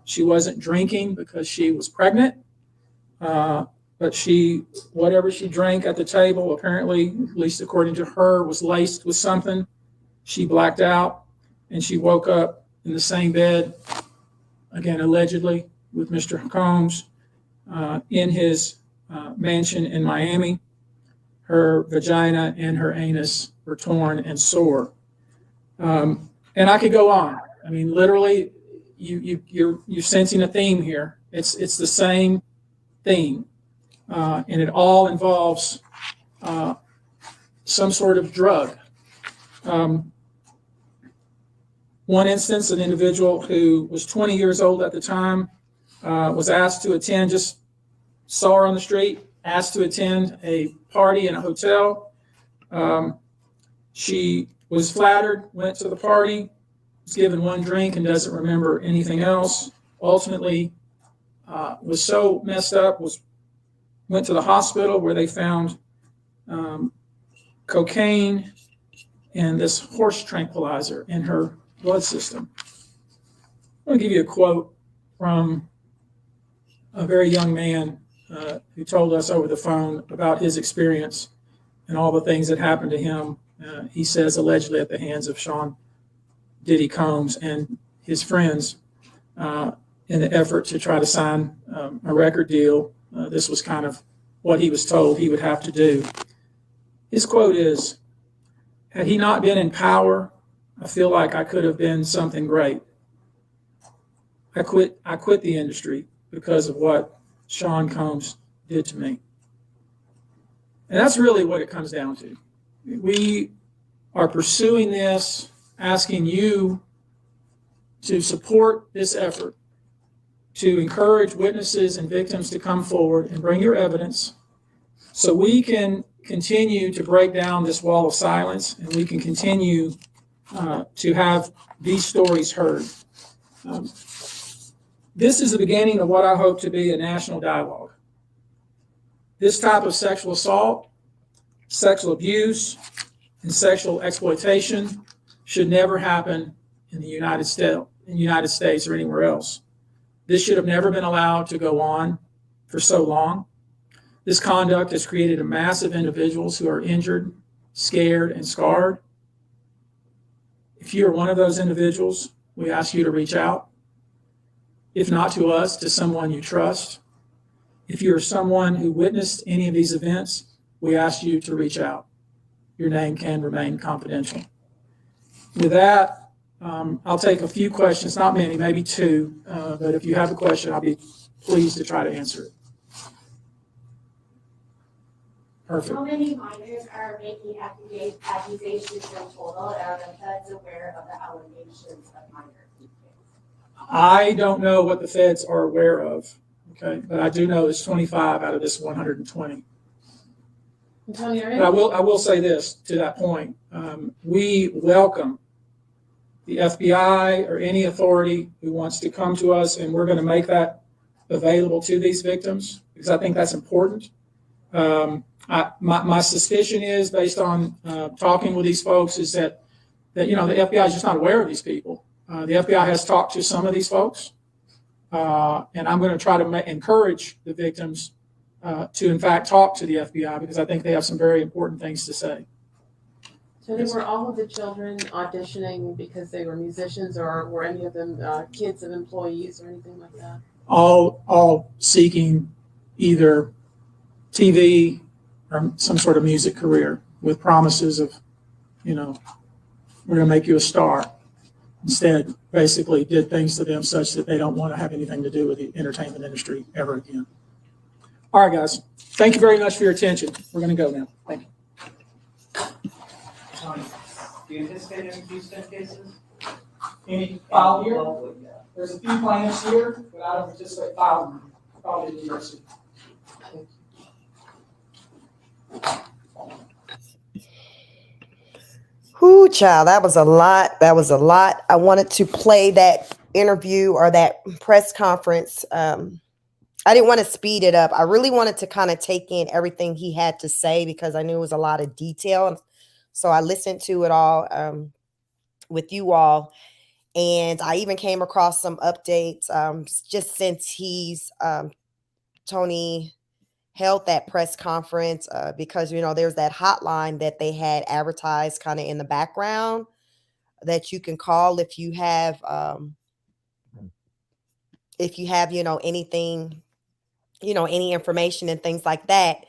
[SPEAKER 2] She wasn't drinking because she was pregnant, but whatever she drank at the table, apparently, at least according to her, was laced with something. She blacked out, and she woke up in the same bed, again, allegedly, with Mr. Combs in his mansion in Miami. Her vagina and her anus were torn and sore. And I could go on. I mean, literally, you're sensing a theme here. It's the same theme, and it all involves some sort of drug. One instance, an individual who was 20 years old at the time was asked to attend, just saw her on the street, asked to attend a party in a hotel. She was flattered, went to the party, was given one drink and doesn't remember anything else. Ultimately, was so messed up, went to the hospital where they found cocaine and this horse tranquilizer in her blood system. I'm going to give you a quote from a very young man who told us over the phone about his experience and all the things that happened to him. He says allegedly at the hands of Sean Diddy Combs and his friends in the effort to try to sign a record deal. This was kind of what he was told he would have to do. His quote is, "Had he not been in power, I feel like I could have been something great. I quit the industry because of what Sean Combs did to me." And that's really what it comes down to. We are pursuing this, asking you to support this effort, to encourage witnesses and victims to come forward and bring your evidence so we can continue to break down this wall of silence and we can continue to have these stories heard. This is the beginning of what I hope to be a national dialogue. This type of sexual assault, sexual abuse, and sexual exploitation should never happen in the United States or anywhere else. This should have never been allowed to go on for so long. This conduct has created a mass of individuals who are injured, scared, and scarred. If you are one of those individuals, we ask you to reach out. If not to us, to someone you trust. If you're someone who witnessed any of these events, we ask you to reach out. Your name can remain confidential. With that, I'll take a few questions, not many, maybe two, but if you have a question, I'll be pleased to try to answer it. Perfect.
[SPEAKER 6] How many minors are making accusations in total? Are the feds aware of the allegations of minor kids?
[SPEAKER 2] I don't know what the feds are aware of, okay, but I do know it's 25 out of this 120.
[SPEAKER 7] Tony,
[SPEAKER 2] But I will say this to that point. We welcome the FBI or any authority who wants to come to us, and we're going to make that available to these victims because I think that's important. My suspicion is, based on talking with these folks, is that the FBI is just not aware of these people. The FBI has talked to some of these folks, and I'm going to try to encourage the victims to, in fact, talk to the FBI because I think they have some very important things to say.
[SPEAKER 7] Tony, were all of the children auditioning because they were musicians, or were any of them kids of employees or anything like that?
[SPEAKER 2] All seeking either TV or some sort of music career with promises of, we're going to make you a star. Instead, basically did things to them such that they don't want to have anything to do with the entertainment industry ever again. All right, guys. Thank you very much for your attention. We're going to go now. Thank you.
[SPEAKER 8] Do you anticipate any Houston cases?
[SPEAKER 2] Any filed here? There's a few plaintiffs here, but I don't anticipate filing them. Probably in New York City.
[SPEAKER 1] Whoo, child, that was a lot. That was a lot. I wanted to play that interview or that press conference. I didn't want to speed it up. I really wanted to kind of take in everything he had to say because I knew it was a lot of detail. So I listened to it all with you all. And I even came across some updates just since Tony held that press conference because, there's that hotline that they had advertised kind of in the background that you can call if you have, anything, any information and things like that.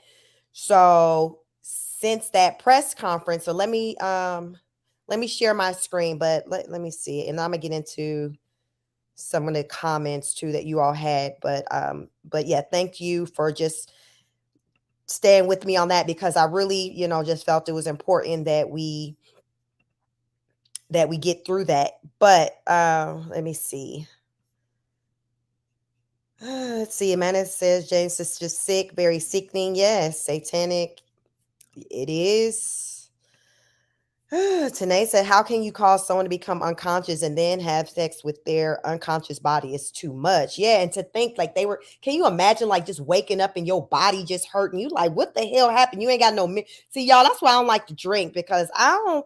[SPEAKER 1] So since that press conference, so let me share my screen, but let me see it. And I'm gonna get into some of the comments too that you all had. But yeah, thank you for just staying with me on that because I really, just felt it was important that we get through that. But let me see. Let's see. Amanda says James is just sick, very sickening. Yes, satanic. It is. Tanae said, how can you cause someone to become unconscious and then have sex with their unconscious body? It's too much. Yeah. And to think like can you imagine like just waking up and your body just hurting you? Like, what the hell happened? You ain't got no, see, y'all, that's why I don't like to drink because I'm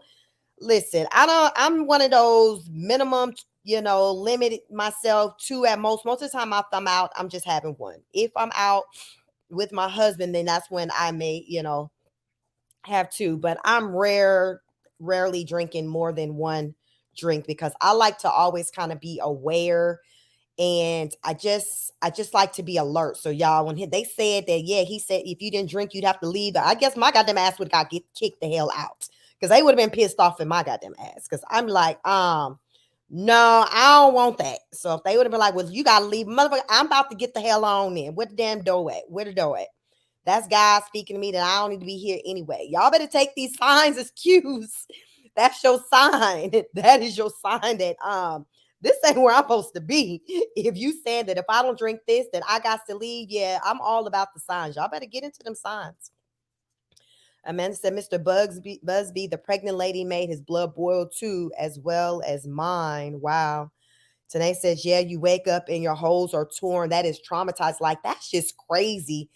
[SPEAKER 1] one of those minimum, limit myself to at most of the time if I'm out, I'm just having one. If I'm out with my husband, then that's when I may, have two, but I'm rarely drinking more than one drink because I like to always kind of be aware and I just like to be alert. So y'all, when they said that, yeah, he said if you didn't drink, you'd have to leave. I guess my goddamn ass would have got kicked the hell out because they would have been pissed off at my goddamn ass because I'm like, no, I don't want that. So if they would have been like, well, you gotta leave, motherfucker, I'm about to get the hell on in. Where the damn door at? Where the door at? That's God speaking to me that I don't need to be here anyway. Y'all better take these signs as cues. That's your sign. That is your sign that this ain't where I'm supposed to be. If you saying that if I don't drink this, that I got to leave, yeah, I'm all about the signs. Y'all better get into them signs. Amanda said, Mr. Busby, the pregnant lady made his blood boil too, as well as mine. Wow. Tanae says, yeah, you wake up and your holes are torn. That is traumatized. Like, that's just crazy.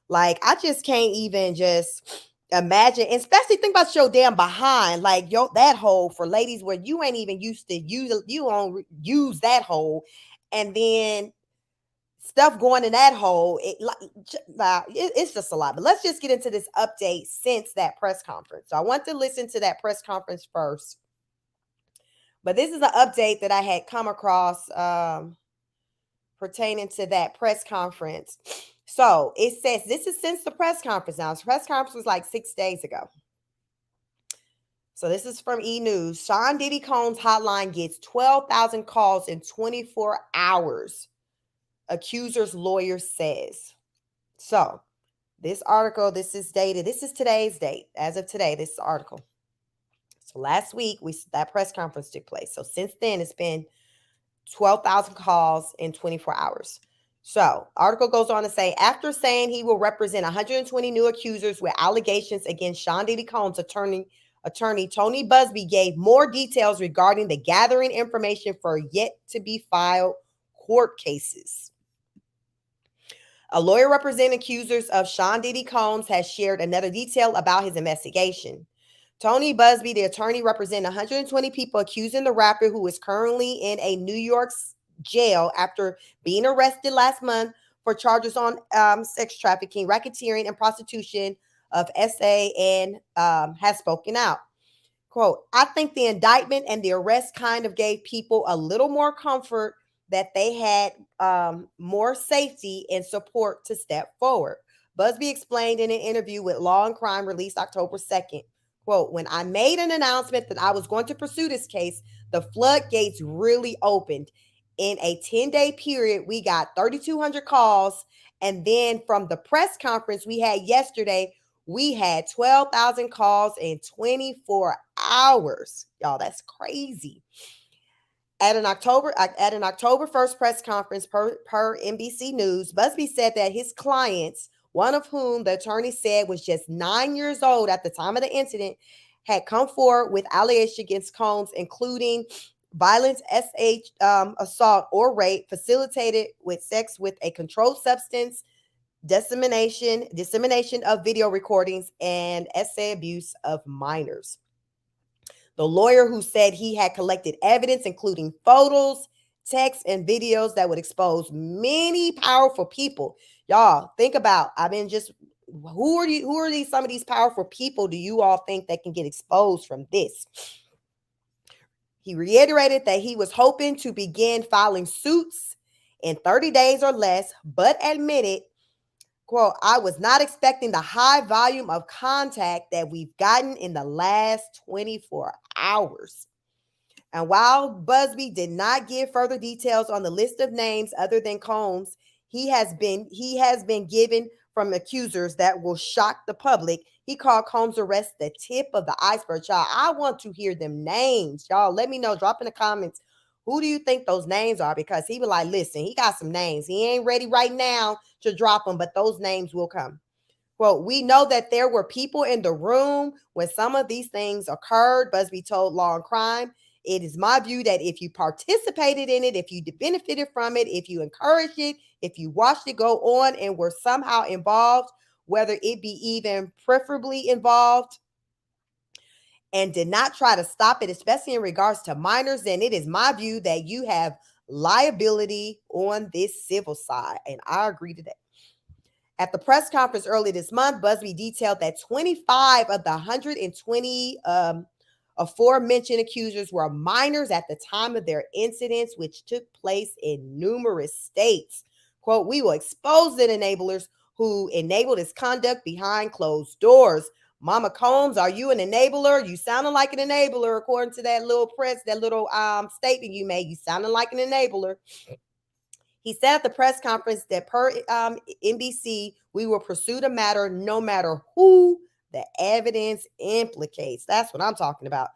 [SPEAKER 1] Like, I just can't even just imagine, and especially think about your damn behind, like that hole for ladies where you ain't even used to use, you don't use that hole. And then stuff going in that hole, it's just a lot. But let's just get into this update since that press conference. So I want to listen to that press conference first. But this is an update that I had come across pertaining to that press conference. So it says, this is since the press conference. Now, the press conference was like 6 days ago. So this is from E! News. Sean Diddy Combs hotline gets 12,000 calls in 24 hours. Accuser's lawyer says. So this article, this is dated. This is today's date. As of today, this article. So last week, that press conference took place. So since then, it's been 12,000 calls in 24 hours. So, article goes on to say, after saying he will represent 120 new accusers with allegations against Sean Diddy Combs, attorney Tony Busby gave more details regarding the gathering information for yet to be filed court cases. A lawyer representing accusers of Sean Diddy Combs has shared another detail about his investigation. Tony Busby, the attorney representing 120 people accusing the rapper, who is currently in a New York jail after being arrested last month for charges on sex trafficking, racketeering, and prostitution of SA, and has spoken out. Quote, I think the indictment and the arrest kind of gave people a little more comfort that they had more safety and support to step forward. Busby explained in an interview with Law and Crime released October 2nd. Quote, when I made an announcement that I was going to pursue this case, the floodgates really opened. In a 10-day period, we got 3,200 calls. And then from the press conference we had yesterday, we had 12,000 calls in 24 hours. Y'all, that's crazy. At an October 1st press conference per NBC News, Busby said that his clients, one of whom the attorney said was just 9 years old at the time of the incident, had come forward with allegations against Combs, including violence, assault, or rape, facilitated with sex with a controlled substance, dissemination of video recordings, and essay abuse of minors. The lawyer who said he had collected evidence, including photos, texts, and videos that would expose many powerful people. Y'all, think about, who are these, some of these powerful people do you all think that can get exposed from this? He reiterated that he was hoping to begin filing suits in 30 days or less, but admitted, quote, I was not expecting the high volume of contact that we've gotten in the last 24 hours. And while Busby did not give further details on the list of names other than Combs, he has been given from accusers that will shock the public. He called Combs' arrest the tip of the iceberg. Y'all, I want to hear them names. Y'all, let me know. Drop in the comments. Who do you think those names are? Because he was like, listen, he got some names. He ain't ready right now to drop them, but those names will come. Well, we know that there were people in the room when some of these things occurred, Busby told Law and Crime. It is my view that if you participated in it, if you benefited from it, if you encouraged it, if you watched it go on and were somehow involved, whether it be even preferably involved, and did not try to stop it, especially in regards to minors, then it is my view that you have liability on this civil side. And I agree to that. At the press conference early this month, Busby detailed that 25 of the 120 aforementioned accusers were minors at the time of their incidents, which took place in numerous states. Quote, we will expose the enablers who enabled his conduct behind closed doors. Mama Combs, are you an enabler? You sounded like an enabler, according to that little statement you made. You sounded like an enabler. He said at the press conference that per NBC, we will pursue the matter no matter who the evidence implicates. That's what I'm talking about.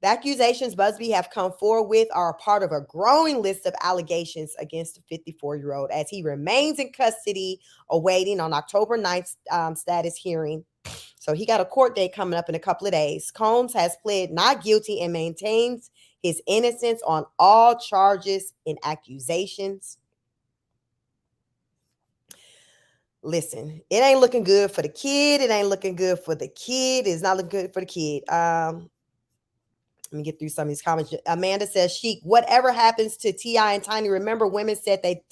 [SPEAKER 1] The accusations Busby have come forward with are a part of a growing list of allegations against the 54-year-old as he remains in custody awaiting on October 9th status hearing. So he got a court date coming up in a couple of days. Combs has pled not guilty and maintains his innocence on all charges and accusations. Listen, it ain't looking good for the kid. It ain't looking good for the kid. It's not looking good for the kid. Let me get through some of these comments. Amanda says, Sheik, whatever happens to T.I. and Tiny, remember women said they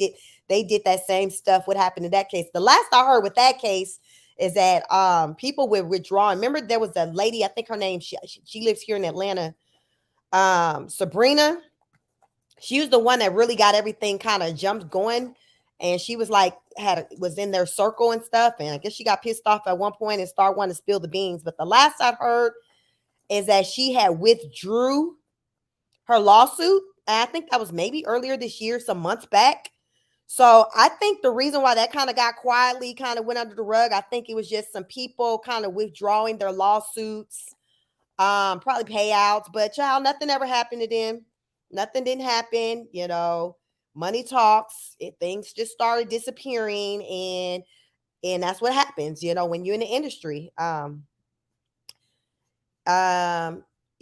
[SPEAKER 1] did that same stuff. What happened in that case? The last I heard with that case is that people were withdrawing. Remember there was a lady, I think her name, she lives here in Atlanta, Sabrina. She was the one that really got everything kind of jumped going. And she was like, was in their circle and stuff. And I guess she got pissed off at one point and started wanting to spill the beans. But the last I heard is that she had withdrew her lawsuit. And I think that was maybe earlier this year, some months back. So I think the reason why that kind of got quietly kind of went under the rug, I think it was just some people kind of withdrawing their lawsuits, probably payouts. But child, nothing ever happened to them. nothing didn't happen. Money talks. Things just started disappearing, and that's what happens. When you're in the industry.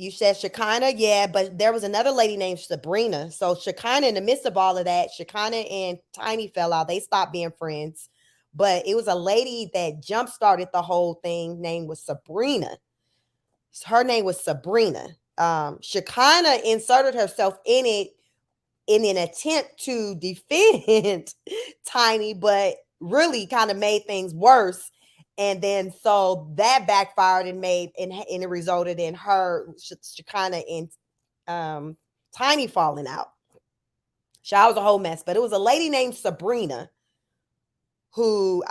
[SPEAKER 1] You said Shekinah, yeah, but there was another lady named Sabrina. So Shekinah, in the midst of all of that, Shekinah and Tiny fell out. They stopped being friends. But it was a lady that jump started the whole thing. Name was Sabrina. Her name was Sabrina. Shekinah inserted herself in it in an attempt to defend Tiny, but really kind of made things worse. And then so that backfired and it resulted in her Shekinah and Tiny falling out. So that was a whole mess. But it was a lady named Sabrina who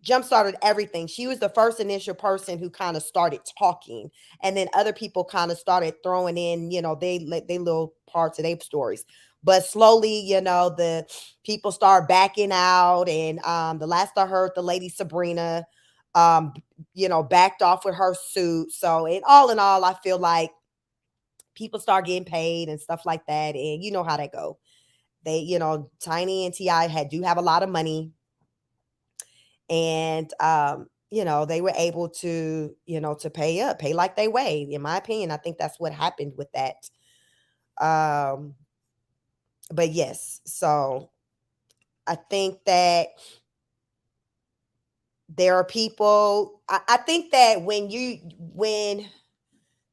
[SPEAKER 1] jump started everything. She was the first initial person who kind of started talking, and then other people kind of started throwing in, they little parts of their stories. But slowly, the people start backing out, and the last I heard, the lady Sabrina, backed off with her suit. So, in all, I feel like people start getting paid and stuff like that, and you know how that go. They, Tiny and Ti do have a lot of money. And they were able to to pay like they weigh. In my opinion, I think that's what happened with that. But yes, so I think that there are people. I think that when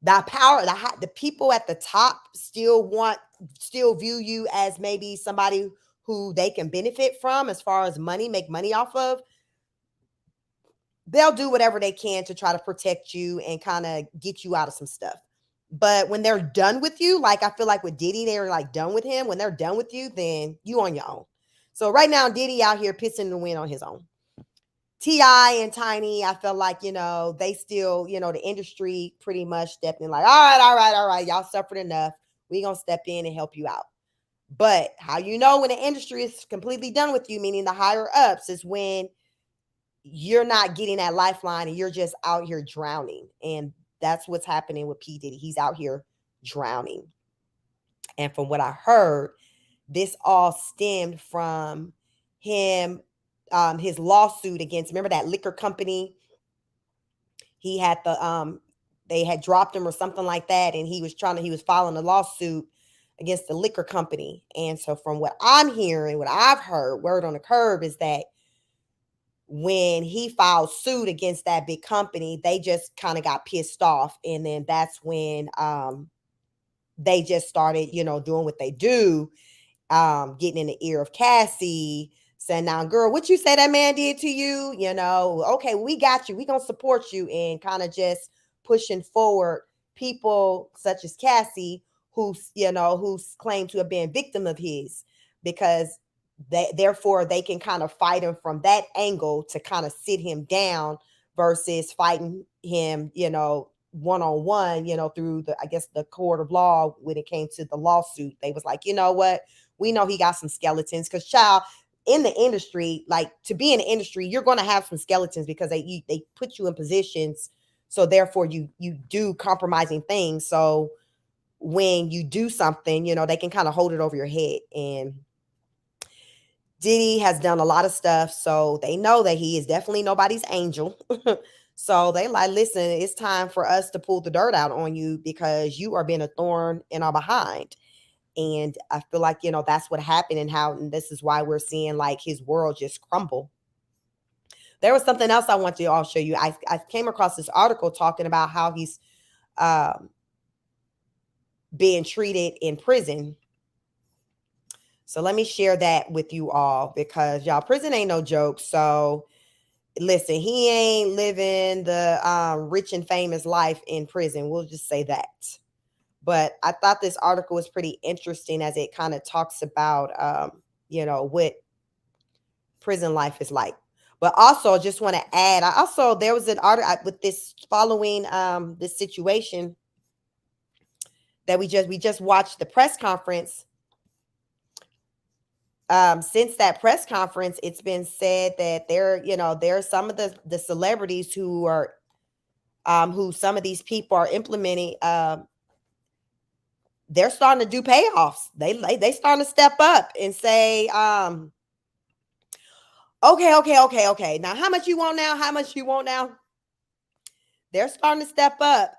[SPEAKER 1] the power, the people at the top still view you as maybe somebody who they can benefit from as far as make money off of, they'll do whatever they can to try to protect you and kind of get you out of some stuff. But when they're done with you, like I feel like with Diddy, they were like done with him. When they're done with you, then you on your own. So right now, Diddy out here pissing the wind on his own. T.I. and Tiny, I feel like, they still, the industry pretty much stepped in like, all right. Y'all suffered enough. We gonna step in and help you out. But how when the industry is completely done with you, meaning the higher ups, is when you're not getting that lifeline and you're just out here drowning. And that's what's happening with P. Diddy. He's out here drowning. And from what I heard, this all stemmed from him, his lawsuit against, remember that liquor company? He had they had dropped him or something like that. And he was filing a lawsuit against the liquor company. And so from what I'm hearing, what I've heard, word on the curb, is that when he filed suit against that big company, they just kind of got pissed off. And then that's when they just started, doing what they do, getting in the ear of Cassie, saying, now, girl, what you say that man did to you? Okay, we got you. We going to support you. And kind of just pushing forward people such as Cassie, who's claimed to have been a victim of his, because therefore they can kind of fight him from that angle to kind of sit him down versus fighting him, one-on-one, through the court of law. When it came to the lawsuit, they was like, you know what? We know he got some skeletons, because child, in the industry, like to be in the industry, you're going to have some skeletons because they put you in positions. So therefore you do compromising things. So when you do something, they can kind of hold it over your head. And Diddy has done a lot of stuff, so they know that he is definitely nobody's angel. So they like, listen, it's time for us to pull the dirt out on you because you are being a thorn in our behind. And I feel like, that's what happened, and this is why we're seeing like his world just crumble. There was something else I want to all show you. I came across this article talking about how he's being treated in prison. So let me share that with you all, because y'all, prison ain't no joke. So listen, he ain't living the rich and famous life in prison. We'll just say that. But I thought this article was pretty interesting, as it kind of talks about, what prison life is like. But also, just want to add, there was an article with this following this situation that we just watched the press conference. Since that press conference, it's been said that there are some of the celebrities who some of these people are implementing they're starting to do payoffs. They starting to step up and say, okay. Now, how much you want now? How much you want now? They're starting to step up.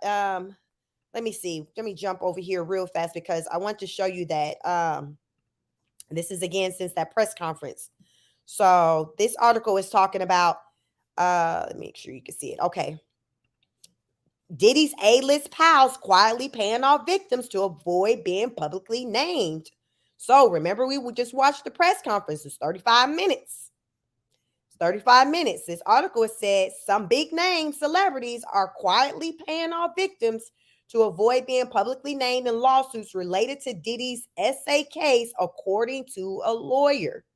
[SPEAKER 1] Let me see. Let me jump over here real fast because I want to show you that this is again since that press conference. So this article is talking about, let me make sure you can see it. Okay. Diddy's A-list pals quietly paying off victims to avoid being publicly named. So remember, we would just watch the press conference. It's 35 minutes. It's 35 minutes. This article said some big name celebrities are quietly paying off victims to avoid being publicly named in lawsuits related to Diddy's SA case, according to a lawyer.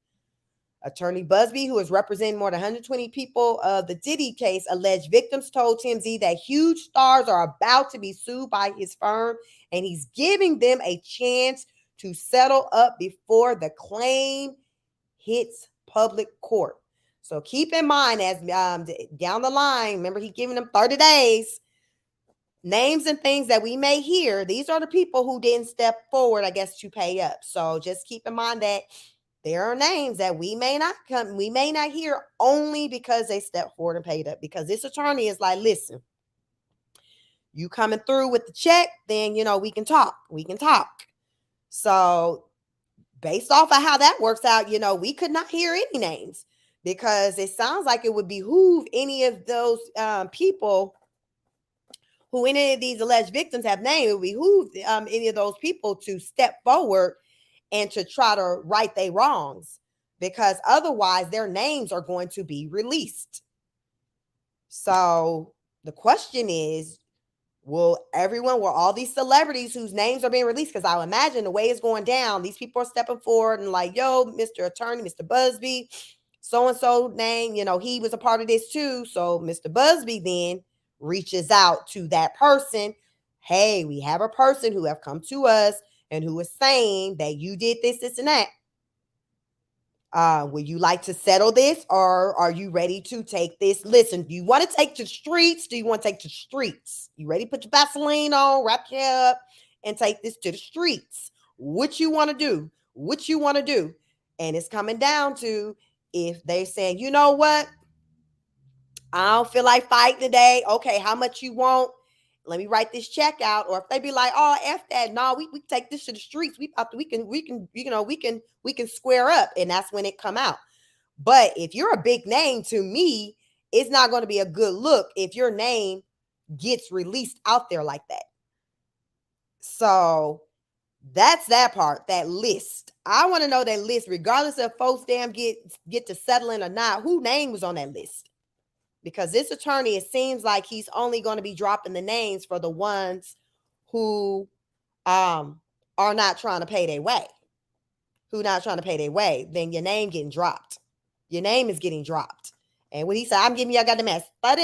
[SPEAKER 1] Attorney Busby, who is representing more than 120 people of the Diddy case, alleged victims told TMZ that huge stars are about to be sued by his firm, and he's giving them a chance to settle up before the claim hits public court. So keep in mind, as down the line, remember he giving them 30 days, names and things that we may hear. These are the people who didn't step forward, I guess, to pay up. So just keep in mind that there are names that we may not hear only because they stepped forward and paid up. Because this attorney is like, listen, you coming through with the check, then we can talk. We can talk. So based off of how that works out, we could not hear any names because it sounds like it would behoove any of those people who any of these alleged victims have named. It would behoove any of those people to step forward and to try to right their wrongs, because otherwise their names are going to be released. So the question is, will all these celebrities whose names are being released, because I imagine the way it's going down, these people are stepping forward and like, yo, Mr. Attorney, Mr. Busby, so-and-so name, he was a part of this too. So Mr. Busby then reaches out to that person. Hey, we have a person who have come to us and who is saying that you did this, and that. Would you like to settle this, or are you ready to take this? Listen, do you want to take to the streets? Do you want to take to the streets? You ready to put your Vaseline on, wrap your hair up, and take this to the streets? What you want to do? What you want to do? And it's coming down to, if they're saying, you know what? I don't feel like fighting today. Okay, how much you want? Let me write this check out. Or if they be like, oh, F that, no, we take this to the streets. We can square up, and that's when it come out. But if you're a big name, to me, it's not going to be a good look if your name gets released out there like that. So that's that part, that list. I want to know that list, regardless of folks get to settling or not, who name was on that list. Because this attorney, it seems like he's only going to be dropping the names for the ones who are not trying to pay their way. Then your name getting dropped. Your name is getting dropped. And when he said, I'm giving y'all got the mess 30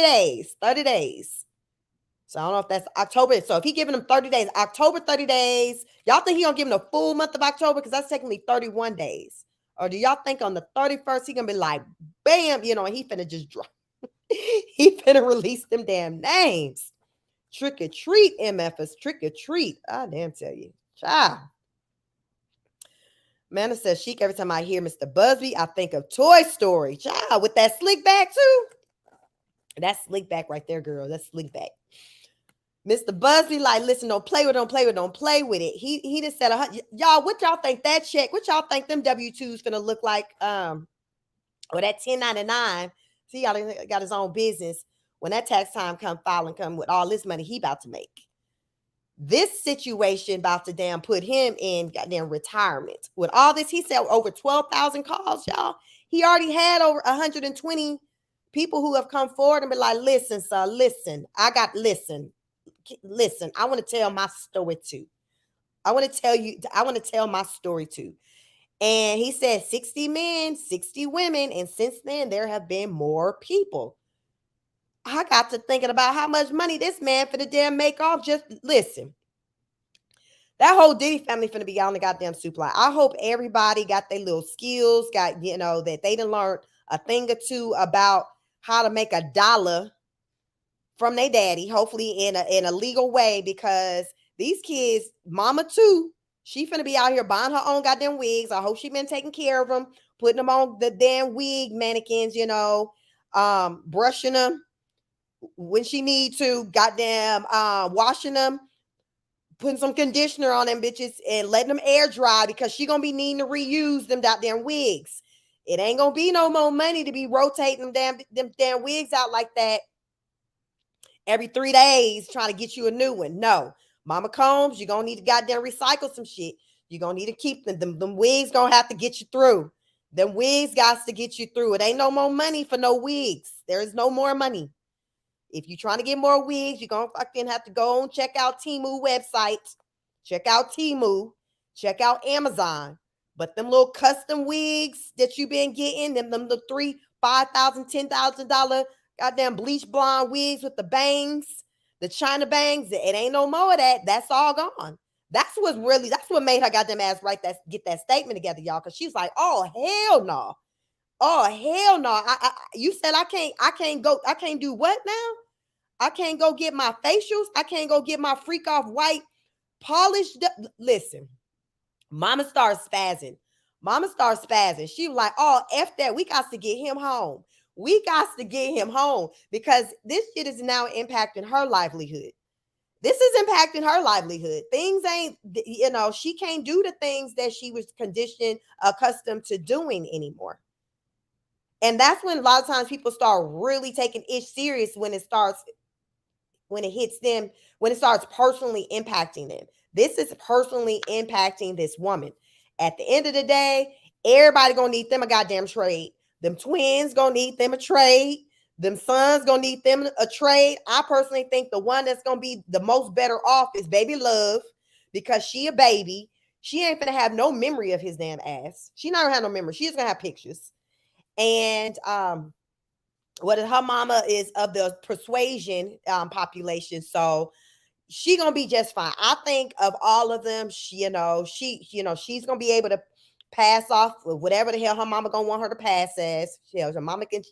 [SPEAKER 1] days. So I don't know if that's October. So if he giving them 30 days, October 30 days, y'all think he gonna give them the full month of October? Because that's technically 31 days. Or do y'all think on the 31st, he gonna be like, bam, and he finna just drop. He finna release them damn names. Trick or treat, MFers. Trick or treat. I damn tell you. Child. Amanda says, Chic, every time I hear Mr. Busby, I think of Toy Story. Child, with that slick back too. That's slick back right there, girl. That's slick back. Mr. Busby, like, listen, don't play with it. He just said, y'all, what y'all think that check, what y'all think them W-2s finna look like? Or that 1099. See, y'all got his own business. When that tax time come with all this money he about to make. This situation about to damn put him in goddamn retirement. With all this, he said over 12,000 calls, y'all. He already had over 120 people who have come forward and be like, listen, sir, listen. I want to tell my story too. I want to tell my story too. And he said 60 men, 60 women. And since then, there have been more people. I got to thinking about how much money this man finna damn make off. Just listen. That whole Diddy family finna be on the goddamn supply. I hope everybody got their little skills, that they done learned a thing or two about how to make $1 from their daddy, hopefully in a legal way, because These kids, mama too, she finna be out here buying her own goddamn wigs. I hope she been taking care of them, putting them on the damn wig mannequins, brushing them when she need to, goddamn washing them, putting some conditioner on them bitches and letting them air dry because she gonna be needing to reuse them goddamn wigs. It ain't gonna be no more money to be rotating them damn wigs out like that every 3 days trying to get you a new one. No, Mama Combs, you're gonna need to goddamn recycle some shit. You're gonna need to keep them. Them wigs gonna have to get you through. Them wigs got to get you through. It ain't no more money for no wigs. There is no more money. If you're trying to get more wigs, you're going to fucking have to go and check out Temu website. Check out Temu. Check out Amazon. But them little custom wigs that you've been getting, them the $3,000, $5,000, $10,000 goddamn bleach blonde wigs with the bangs, the China bangs, it ain't no more of that. That's all gone. That's what made her goddamn ass get that statement together, y'all. Because she's like, oh, hell no. Oh, hell no. You said I can't do what now? I can't go get my facials. I can't go get my freak off white polished. Listen, mama starts spazzing. She was like, oh, F that. We got to get him home. Because this shit is now impacting her livelihood. Things ain't, she can't do the things that she was accustomed to doing anymore. And that's when a lot of times people start really taking it serious when it starts personally impacting them. This is personally impacting this woman. At the end of the day, everybody gonna need them a goddamn trade. Them twins gonna need them a trade. Them sons gonna need them a trade. I personally think the one that's gonna be the most better off is Baby Love, because she a baby. She ain't gonna have no memory of his damn ass. She not gonna have no memory. She's gonna have pictures. And her mama is of the persuasion population, so she gonna be just fine. I think of all of them, she's gonna be able to pass off with whatever the hell her mama gonna want her to pass as. Her mama can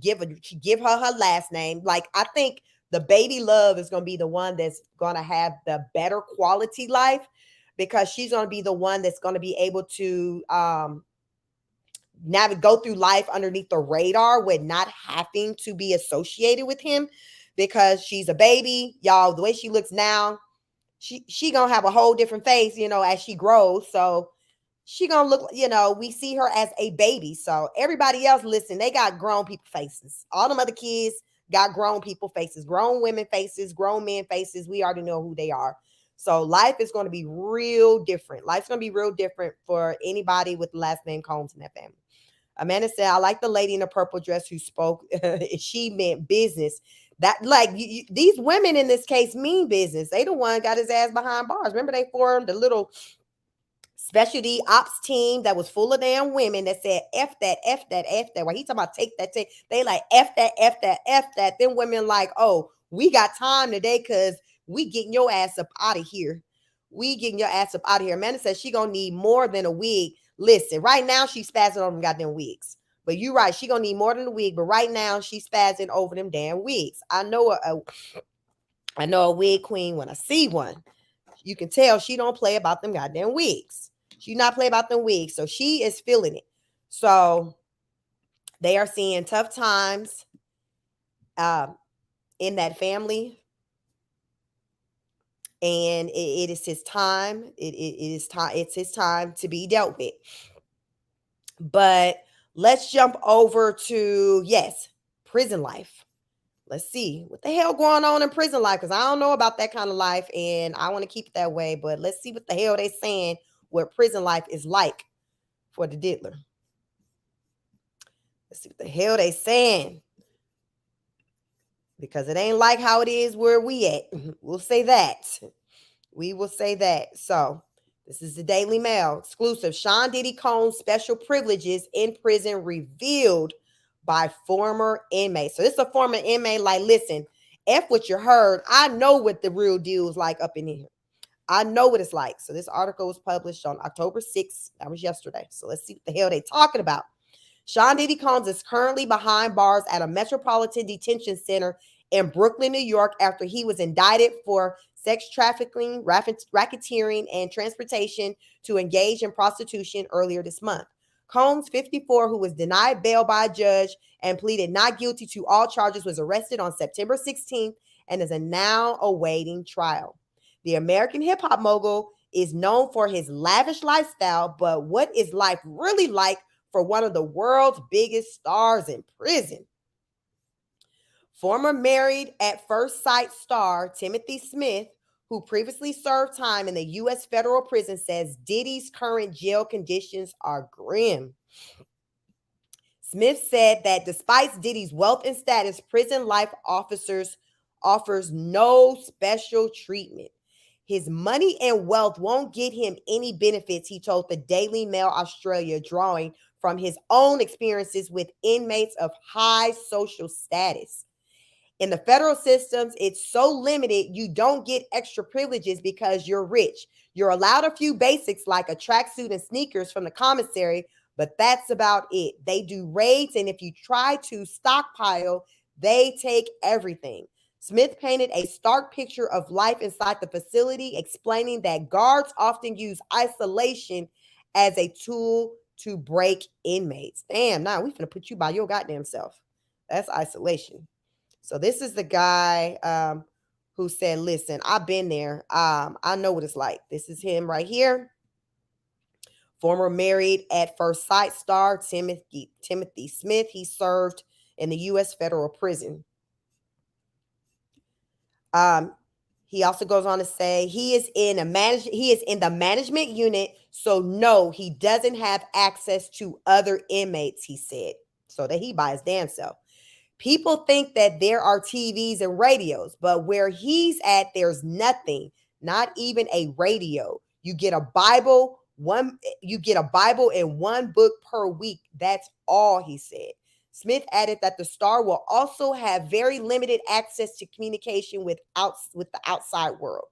[SPEAKER 1] give her last name. Like, I think the Baby Love is gonna be the one that's gonna have the better quality life, because she's gonna be the one that's gonna be able to go through life underneath the radar with not having to be associated with him, because she's a baby, y'all. The way she looks now, she gonna have a whole different face, as she grows. So she gonna look, we see her as a baby. So everybody else, listen, they got grown people faces. All them other kids got grown people faces, grown women faces, grown men faces. We already know who they are. So life is going to be real different. Life's going to be real different for anybody with the last name Combs in that family. Amanda said, I like the lady in the purple dress who spoke. She meant business. That, like, these women in this case mean business. They the one got his ass behind bars. Remember, they formed a little specialty ops team that was full of damn women that said, F that, F that, F that. While he talking about take that, they like, F that, F that, F that. Then women like, oh, we got time today because we getting your ass up out of here. Amanda says she gonna need more than a wig. Listen, right now she's spazzing on them goddamn wigs. But you're right, she gonna need more than a wig. But right now she's spazzing over them damn wigs. I know a wig queen when I see one. You can tell she don't play about them goddamn wigs. She not play about them wigs. So she is feeling it. So they are seeing tough times in that family. And it is his time. It's his time to be dealt with. But let's jump over to, prison life. Let's see what the hell going on in prison life, because I don't know about that kind of life, and I want to keep it that way. But let's see what the hell they saying what prison life is like for the diddler. Let's see what the hell they saying, because it ain't like how it is where we at. We'll say that. We will say that. So this is the Daily Mail exclusive. Sean Diddy Combs' special privileges in prison revealed by former inmates. So this is a former inmate. Like, listen, F what you heard. I know what the real deal is like up in here. I know what it's like. So this article was published on October 6th. That was yesterday. So let's see what the hell they talking about. Sean Diddy Combs is currently behind bars at a Metropolitan Detention Center in Brooklyn, New York, after he was indicted for sex trafficking, racketeering, and transportation to engage in prostitution earlier this month. Combs, 54, who was denied bail by a judge and pleaded not guilty to all charges, was arrested on September 16th and is now awaiting trial. The American hip hop mogul is known for his lavish lifestyle, but what is life really like for one of the world's biggest stars in prison? Former Married at First Sight star Timothy Smith, who previously served time in the U.S. federal prison, says Diddy's current jail conditions are grim. Smith said that despite Diddy's wealth and status, prison life offers no special treatment. His money and wealth won't get him any benefits, he told the Daily Mail Australia, drawing from his own experiences with inmates of high social status. In the federal systems, it's so limited, you don't get extra privileges because you're rich. You're allowed a few basics like a tracksuit and sneakers from the commissary, but that's about it. They do raids, and if you try to stockpile, they take everything. Smith painted a stark picture of life inside the facility, explaining that guards often use isolation as a tool to break inmates. Damn, now we finna put you by your goddamn self. That's isolation. So this is the guy who said, listen, I've been there. I know what it's like. This is him right here. Former Married at First Sight star Timothy Smith. He served in the U.S. federal prison. He also goes on to say he is in the management unit, so no, he doesn't have access to other inmates, he said, so that he by his damn self. People think that there are TVs and radios, but where he's at, there's nothing, not even a radio. You get a Bible and one book per week. That's all, he said. Smith added that the star will also have very limited access to communication with the outside world.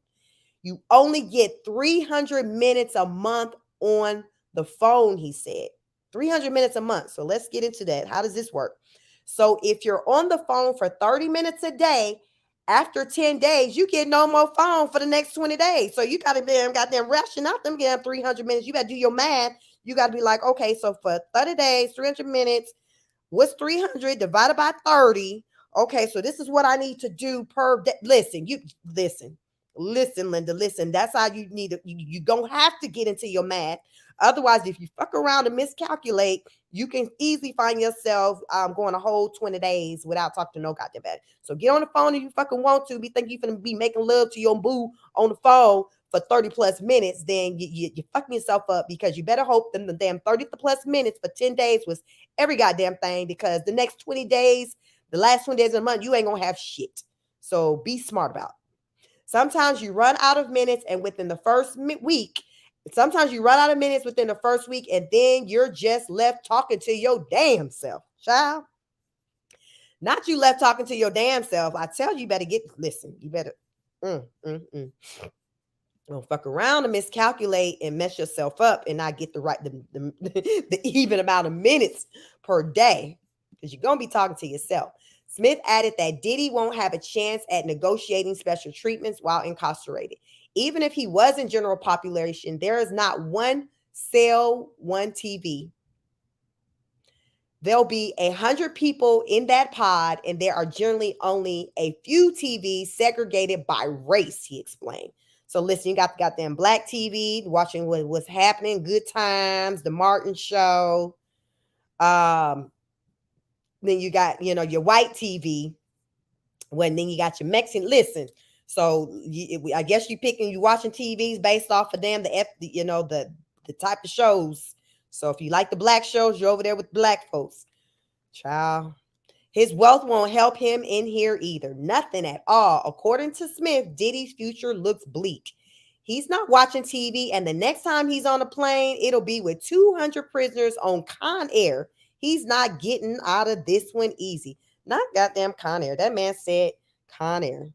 [SPEAKER 1] You only get 300 minutes a month on the phone, he said. 300 minutes a month. So let's get into that. How does this work? So if you're on the phone for 30 minutes a day, after 10 days, you get no more phone for the next 20 days. So you got to goddamn ration out them damn 300 minutes. You got to do your math. You got to be like, okay, so for 30 days, 300 minutes, what's 300 divided by 30? Okay, so this is what I need to do per day. Listen, Linda, listen. That's how you need it. You don't have to get into your math. Otherwise, if you fuck around and miscalculate, you can easily find yourself going a whole 20 days without talking to no goddamn bad. So get on the phone if you fucking want to. Be thinking you're going to be making love to your boo on the phone for 30 plus minutes, then you fucking yourself up, because you better hope that the damn 30 plus minutes for 10 days was every goddamn thing, because the next 20 days, the last 20 days of the month, you ain't going to have shit. So be smart about it. Sometimes you run out of minutes and within the first week, sometimes you run out of minutes within the first week, and then you're just left talking to your damn self, child. Not you left talking to your damn self. I tell you, you better you better don't fuck around and miscalculate and mess yourself up and not get the even amount of minutes per day, because you're going to be talking to yourself. Smith added that Diddy won't have a chance at negotiating special treatments while incarcerated. Even if he was in general population, there is not one cell, one TV. There'll be 100 people in that pod, and there are generally only a few TVs segregated by race, he explained. So listen, you got the goddamn black TV, watching what's happening, Good Times, The Martin Show. Then you got, your white TV. Then you got your Mexican. Listen, so I guess you watching TVs based off of them, the type of shows. So if you like the black shows, you're over there with black folks. Child. His wealth won't help him in here either. Nothing at all. According to Smith, Diddy's future looks bleak. He's not watching TV, and the next time he's on a plane, it'll be with 200 prisoners on Con Air. He's not getting out of this one easy. Not goddamn Con Air. That man said Con Air.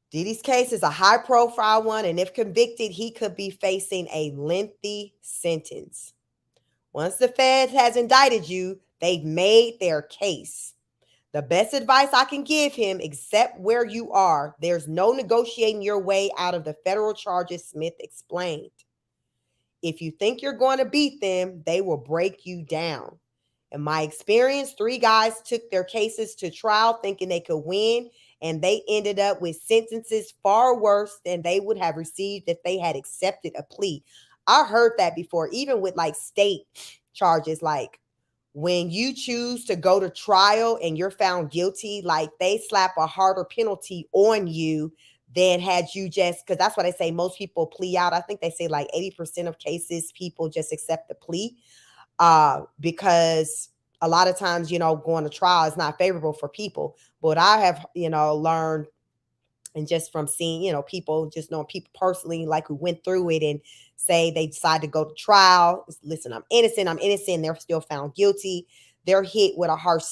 [SPEAKER 1] Diddy's case is a high-profile one, and if convicted, he could be facing a lengthy sentence. Once the Fed has indicted you, they've made their case. The best advice I can give him, accept where you are. There's no negotiating your way out of the federal charges, Smith explained. If you think you're going to beat them, they will break you down. In my experience, 3 guys took their cases to trial thinking they could win, and they ended up with sentences far worse than they would have received if they had accepted a plea. I heard that before, even with like state charges, like when you choose to go to trial and you're found guilty, like they slap a harder penalty on you than had you just, because that's what I say, most people plea out. I think they say like 80% of cases, people just accept the plea because a lot of times, going to trial is not favorable for people. But I have, learned, and just from seeing, people, just knowing people personally, like who went through it and say they decide to go to trial. Listen, I'm innocent. They're still found guilty. They're hit with a harsh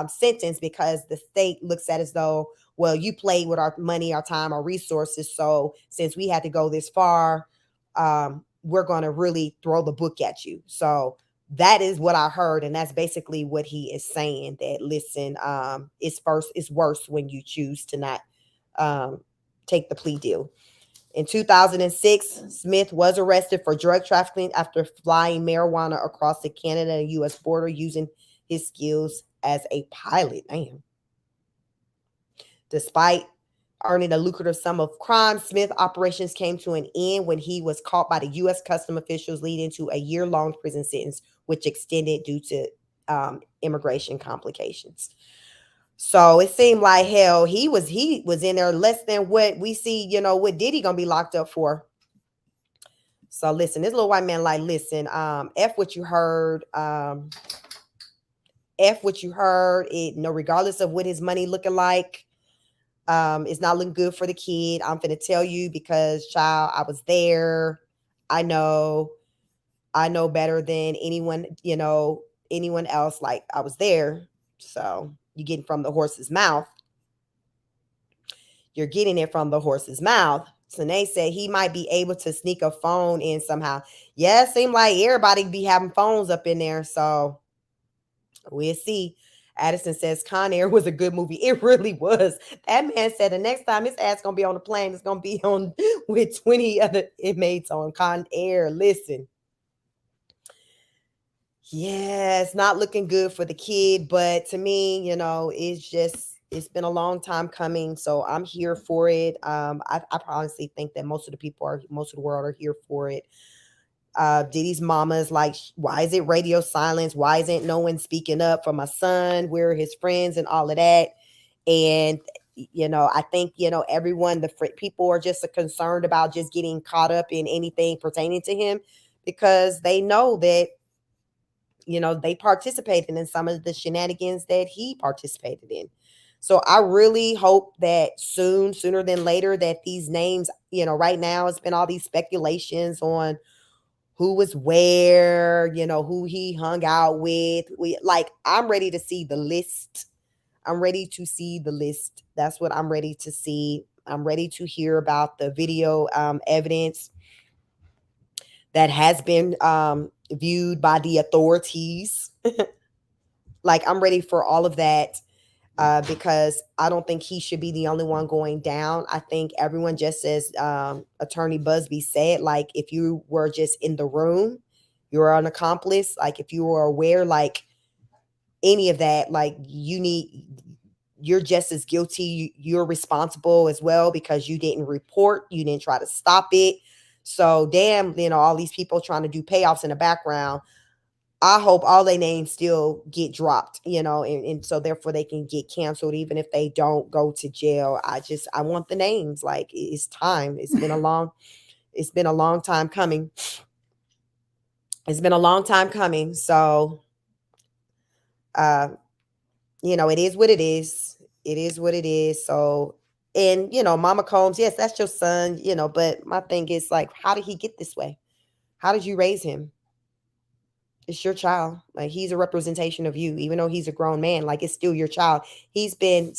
[SPEAKER 1] sentence because the state looks at it as though, well, you played with our money, our time, our resources. So since we had to go this far, we're going to really throw the book at you. So that is what I heard. And that's basically what he is saying, that, listen, it's worse when you choose to not take the plea deal. In 2006, Smith was arrested for drug trafficking after flying marijuana across the Canada and U.S. border using his skills as a pilot. Damn. Despite earning a lucrative sum of crime, Smith operations came to an end when he was caught by the U.S. custom officials, leading to a year-long prison sentence, which extended due to immigration complications. So it seemed like, hell, he was in there less than what we see, what Diddy gonna be locked up for. So listen, this little white man, like, listen, F what you heard, regardless of what his money looking like, it's not looking good for the kid. I'm finna tell you because, child, I was there. I know better than anyone, anyone else. Like, I was there. So you're getting from the horse's mouth. You're getting it from the horse's mouth. So they said he might be able to sneak a phone in somehow. Yeah, it seemed like everybody be having phones up in there. So we'll see. Addison says Con Air was a good movie. It really was. That man said the next time his ass gonna be on the plane, it's gonna be on with 20 other inmates on Con Air. Listen. Yeah, it's not looking good for the kid, but to me, it's been a long time coming, so I'm here for it. I honestly think that most of the world are here for it. Diddy's mama is like, why is it radio silence? Why isn't no one speaking up for my son? Where are his friends and all of that? And I think everyone, people are just concerned about just getting caught up in anything pertaining to him because they know that they participated in some of the shenanigans that he participated in. So I really hope that sooner than later, that these names, right now it's been all these speculations on who was where, who he hung out with. I'm ready to see the list. That's what I'm ready to see. I'm ready to hear about the video evidence that has been viewed by the authorities. Like, I'm ready for all of that because I don't think he should be the only one going down. I think everyone, just as Attorney Busby said, like, if you were just in the room, you're an accomplice. Like, if you were aware, like, any of that, like, you're just as guilty. You're responsible as well because you didn't report. You didn't try to stop it. So damn, all these people trying to do payoffs in the background. I hope all their names still get dropped, and so therefore they can get canceled, even if they don't go to jail. I want the names. Like, it's time. It's been a long time coming. It's been a long time coming. So, it is what it is. It is what it is. So, and, Mama Combs, yes, that's your son, but my thing is, like, how did he get this way? How did you raise him? It's your child. Like, he's a representation of you, even though he's a grown man. Like, it's still your child. He's been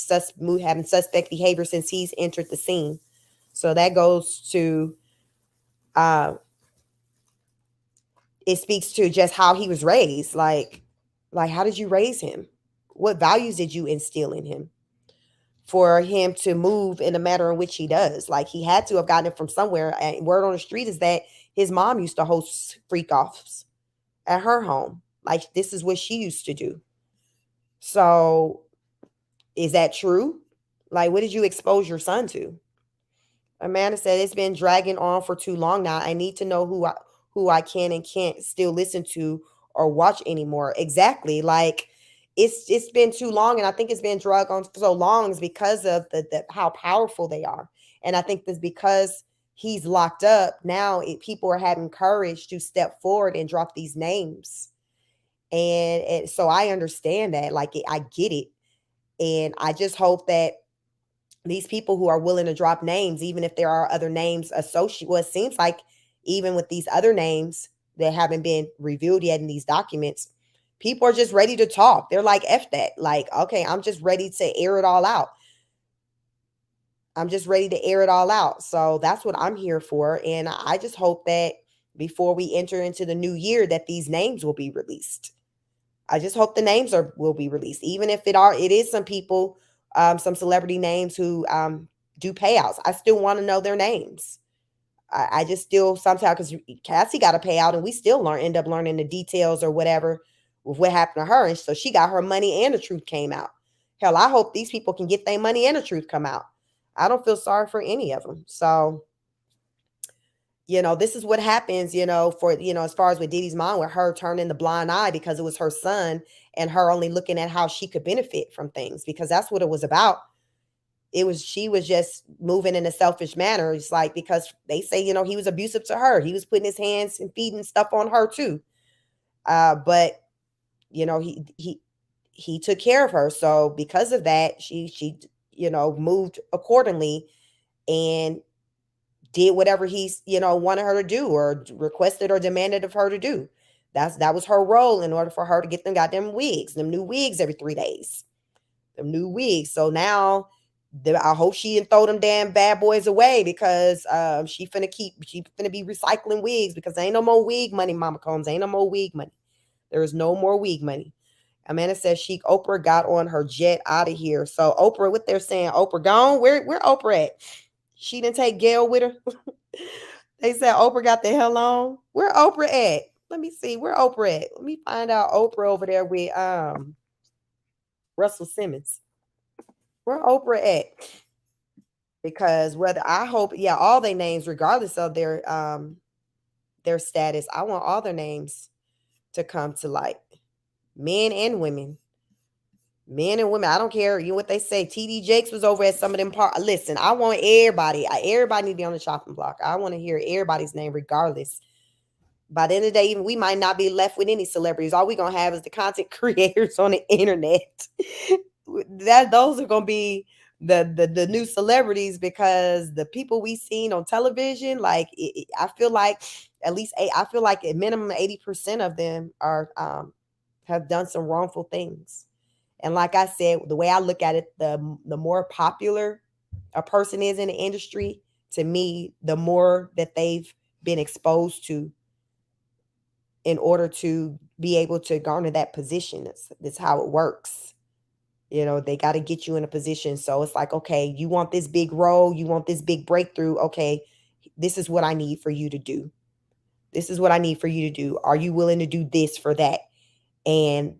[SPEAKER 1] having suspect behavior since he's entered the scene. So that goes to, it speaks to just how he was raised. Like, how did you raise him? What values did you instill in him for him to move in the manner in which he does? Like, he had to have gotten it from somewhere. And word on the street is that his mom used to host freak offs at her home. Like, this is what she used to do. So is that true? Like, what did you expose your son to? Amanda said, it's been dragging on for too long now. I need to know who I can and can't still listen to or watch anymore. Exactly. Like, it's been too long, and I think it's been dragged on for so long is because of the how powerful they are. And I think that's because he's locked up now. People are having courage to step forward and drop these names. And so I understand that. Like, I get it. And I just hope that these people who are willing to drop names, even if there are other names associated, well, it seems like even with these other names that haven't been revealed yet in these documents, people are just ready to talk. They're like, F that. Like, okay, I'm just ready to air it all out. I'm just ready to air it all out. So that's what I'm here for. And I just hope that before we enter into the new year, that these names will be released. I just hope the names will be released, even if it is some people, some celebrity names who do payouts. I still want to know their names. I just still sometimes, because Cassie got a payout and we still end up learning the details or whatever with what happened to her. And so she got her money and the truth came out. Hell, I hope these people can get their money and the truth come out. I don't feel sorry for any of them. So, this is what happens, for, as far as with Diddy's mom, with her turning the blind eye because it was her son and her only looking at how she could benefit from things, because that's what it was about. She was just moving in a selfish manner. It's like, because they say, he was abusive to her. He was putting his hands and feet and stuff on her too. But, he took care of her. So because of that, she moved accordingly and did whatever he's, wanted her to do or requested or demanded of her to do. That was her role in order for her to get them goddamn wigs, them new wigs every 3 days, them new wigs. So now I hope she didn't throw them damn bad boys away, because she finna be recycling wigs, because there ain't no more wig money, Mama Combs. Ain't no more wig money. There is no more wig money. Amanda says Oprah got on her jet out of here. So Oprah, what they're saying, Oprah gone? Where Oprah at? She didn't take Gail with her. They said Oprah got the hell on. Where Oprah at? Let me see. Where Oprah at? Let me find out. Oprah over there with Russell Simmons. Where Oprah at? Because I hope, all their names, regardless of their status, I want all their names to come to light. Men and women. Men and women, I don't care what they say. TD Jakes was over at some of them parts. Listen, I want everybody. Everybody need to be on the chopping block. I want to hear everybody's name regardless. By the end of the day, even we might not be left with any celebrities. All we're going to have is the content creators on the internet. Those are going to be the new celebrities, because the people we seen on television, like I feel like at least I feel like at minimum 80% of them are have done some wrongful things. And like I said, the way I look at it, the more popular a person is in the industry, to me, the more that they've been exposed to in order to be able to garner that position. That's how it works. They got to get you in a position. So it's like, okay, you want this big role, you want this big breakthrough. Okay, this is what I need for you to do. This is what I need for you to do. Are you willing to do this for that? And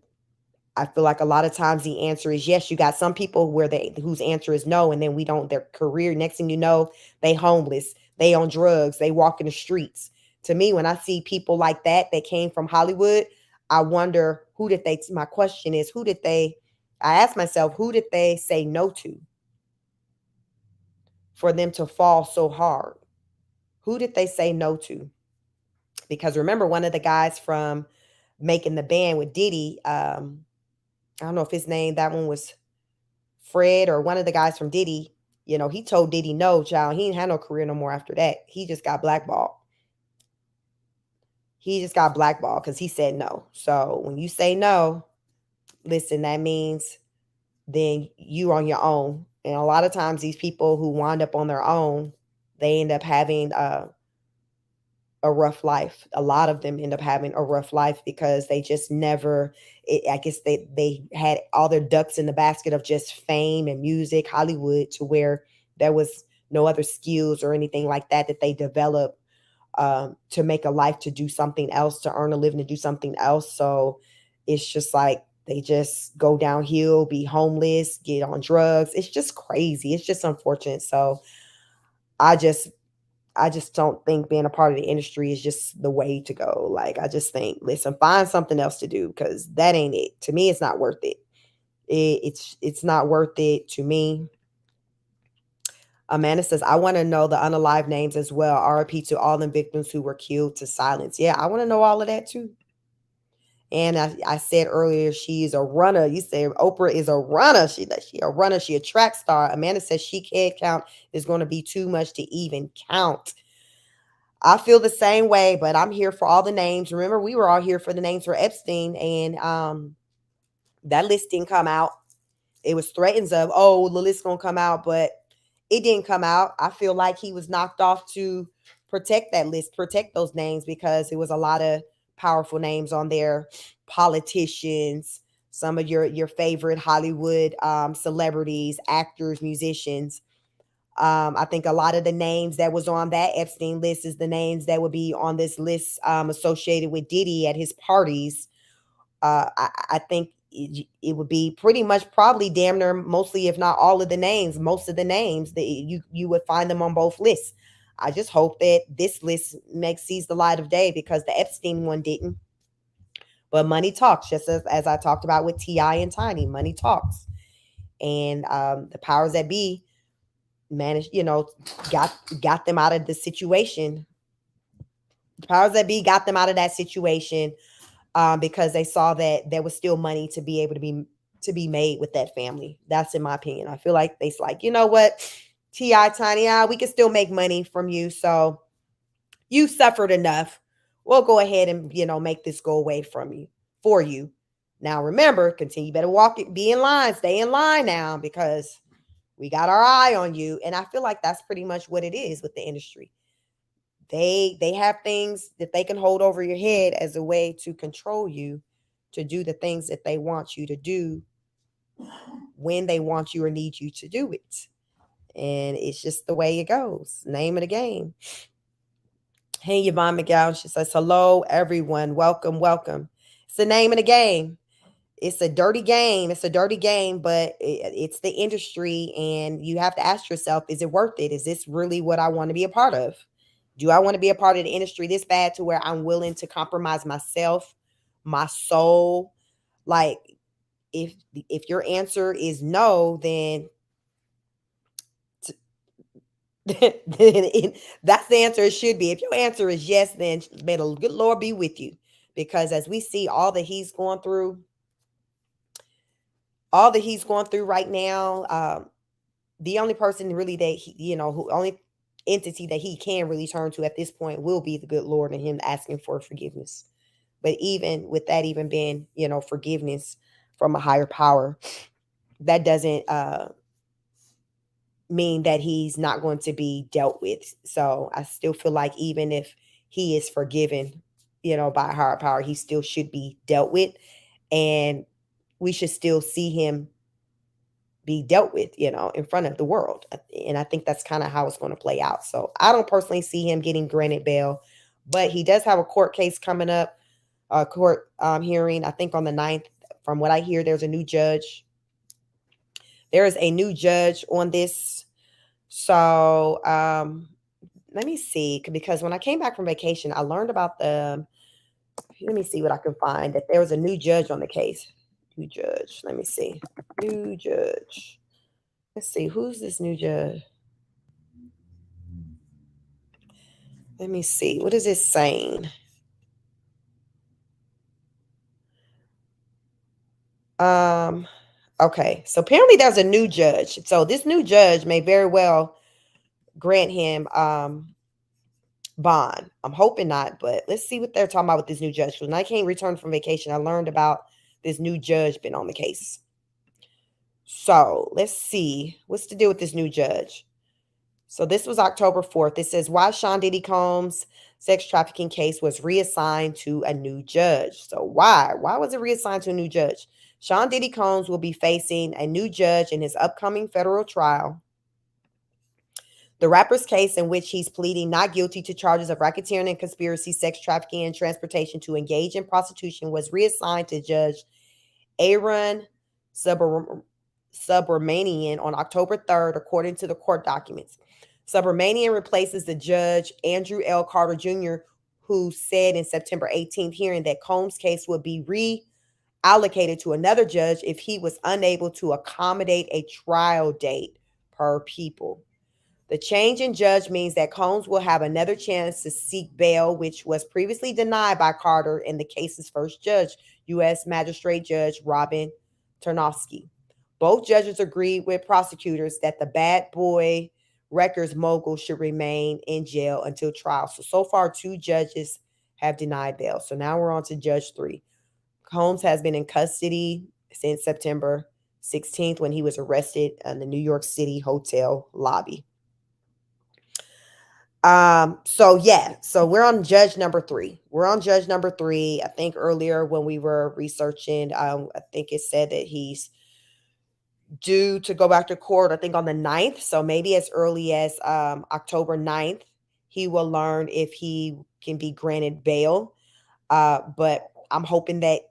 [SPEAKER 1] I feel like a lot of times the answer is yes. You got some people whose answer is no, and then their career, next thing you know, they homeless, they on drugs, they walk in the streets. To me, when I see people like that came from Hollywood, I wonder my question is, I ask myself, who did they say no to for them to fall so hard? Who did they say no to? Because remember, one of the guys from Making the Band with Diddy, I don't know if his name, that one was Fred, or one of the guys from Diddy, he told Diddy no, child. He didn't have no career no more after that. He just got blackballed. Because he said no. So when you say no, listen, that means then you on your own. And a lot of times these people who wind up on their own, they end up having a rough life. A lot of them end up having a rough life because they just never, I guess they had all their ducks in the basket of just fame and music, Hollywood, to where there was no other skills or anything like that that they developed to make a life, to do something else, to earn a living, to do something else. So it's just like they just go downhill, be homeless, get on drugs. It's just crazy. It's just unfortunate. So I just I just don't think being a part of the industry is just the way to go. Like, I just think, listen, find something else to do because that ain't it. To me, it's not worth it. It's not worth it to me. Amanda says, I want to know the unalive names as well. RIP to all the victims who were killed to silence. Yeah, I want to know all of that too. And I said earlier, she's a runner. You say Oprah is a runner. She a runner. She a track star. Amanda says she head count is going to be too much to even count. I feel the same way, but I'm here for all the names. Remember, we were all here for the names for Epstein, and that list didn't come out. It was threatens of, oh, the list gonna come out, but it didn't come out. I feel like he was knocked off to protect that list, protect those names, because it was a lot of powerful names on there, politicians, some of your favorite Hollywood celebrities, actors, musicians. I think a lot of the names that was on that Epstein list is the names that would be on this list associated with Diddy at his parties. I think it would be pretty much probably damn near mostly, if not all of the names, most of the names that you would find them on both lists. I just hope that this list sees the light of day, because the Epstein one didn't. But money talks, just as I talked about with T.I. and Tiny. Money talks. And the powers that be managed, got them out of the situation. The powers that be got them out of that situation because they saw that there was still money to be able to be made with that family. That's in my opinion. I feel like they's like, you know what, T.I., Tiny, we can still make money from you. So you suffered enough. We'll go ahead and make this go away from you for you. Now remember, continue, better be in line, stay in line now, because we got our eye on you. And I feel like that's pretty much what it is with the industry. They have things that they can hold over your head as a way to control you, to do the things that they want you to do when they want you or need you to do it. And it's just the way it goes. Name of the game. Hey, Yvonne McGowan, she says, hello, everyone. Welcome, welcome. It's the name of the game. It's a dirty game. It's a dirty game, but it's the industry, and you have to ask yourself, is it worth it? Is this really what I want to be a part of? Do I want to be a part of the industry this bad to where I'm willing to compromise myself, my soul? Like, if your answer is no, then that's the answer it should be. If your answer is yes, then may the good Lord be with you. Because as we see all that he's going through right now, the only person really that he, only entity that he can really turn to at this point will be the good Lord, and him asking for forgiveness. But even with that, even being, forgiveness from a higher power, that doesn't mean that he's not going to be dealt with. So I still feel like even if he is forgiven, by a higher power, he still should be dealt with. And we should still see him be dealt with, in front of the world. And I think that's kind of how it's going to play out. So I don't personally see him getting granted bail, but he does have a court case coming up, a court hearing, I think on the 9th. From what I hear, there's a new judge. There is a new judge on this. So let me see, because when I came back from vacation, I learned about let me see what I can find, that there was a new judge on the case. New judge. Let me see. New judge. Let's see. Who's this new judge? Let me see. What is it saying? Okay. So apparently there's a new judge. So this new judge may very well grant him bond. I'm hoping not, but let's see what they're talking about with this new judge. When I can't return from vacation, I learned about this new judge been on the case. So let's see what's the deal with this new judge. So this was October 4th. It says why Sean Diddy Combs' sex trafficking case was reassigned to a new judge. So why? Why was it reassigned to a new judge? Sean Diddy Combs will be facing a new judge in his upcoming federal trial. The rapper's case, in which he's pleading not guilty to charges of racketeering and conspiracy, sex trafficking, and transportation to engage in prostitution, was reassigned to Judge Aaron Subramanian on October 3rd, according to the court documents. Subramanian replaces the judge Andrew L. Carter Jr., who said in September 18th hearing that Combs' case would be reallocated to another judge if he was unable to accommodate a trial date per people. The change in judge means that Combs will have another chance to seek bail, which was previously denied by Carter and the case's first judge, U.S. Magistrate Judge Robin Tarnowski. Both judges agreed with prosecutors that the bad boy records mogul should remain in jail until trial. So far, 2 judges have denied bail. So now we're on to Judge 3. Combs has been in custody since September 16th when he was arrested in the New York City hotel lobby. So we're on judge number 3. I think earlier when we were researching, I think it said that he's due to go back to court, I think on the 9th. So maybe as early as October 9th, he will learn if he can be granted bail. But I'm hoping that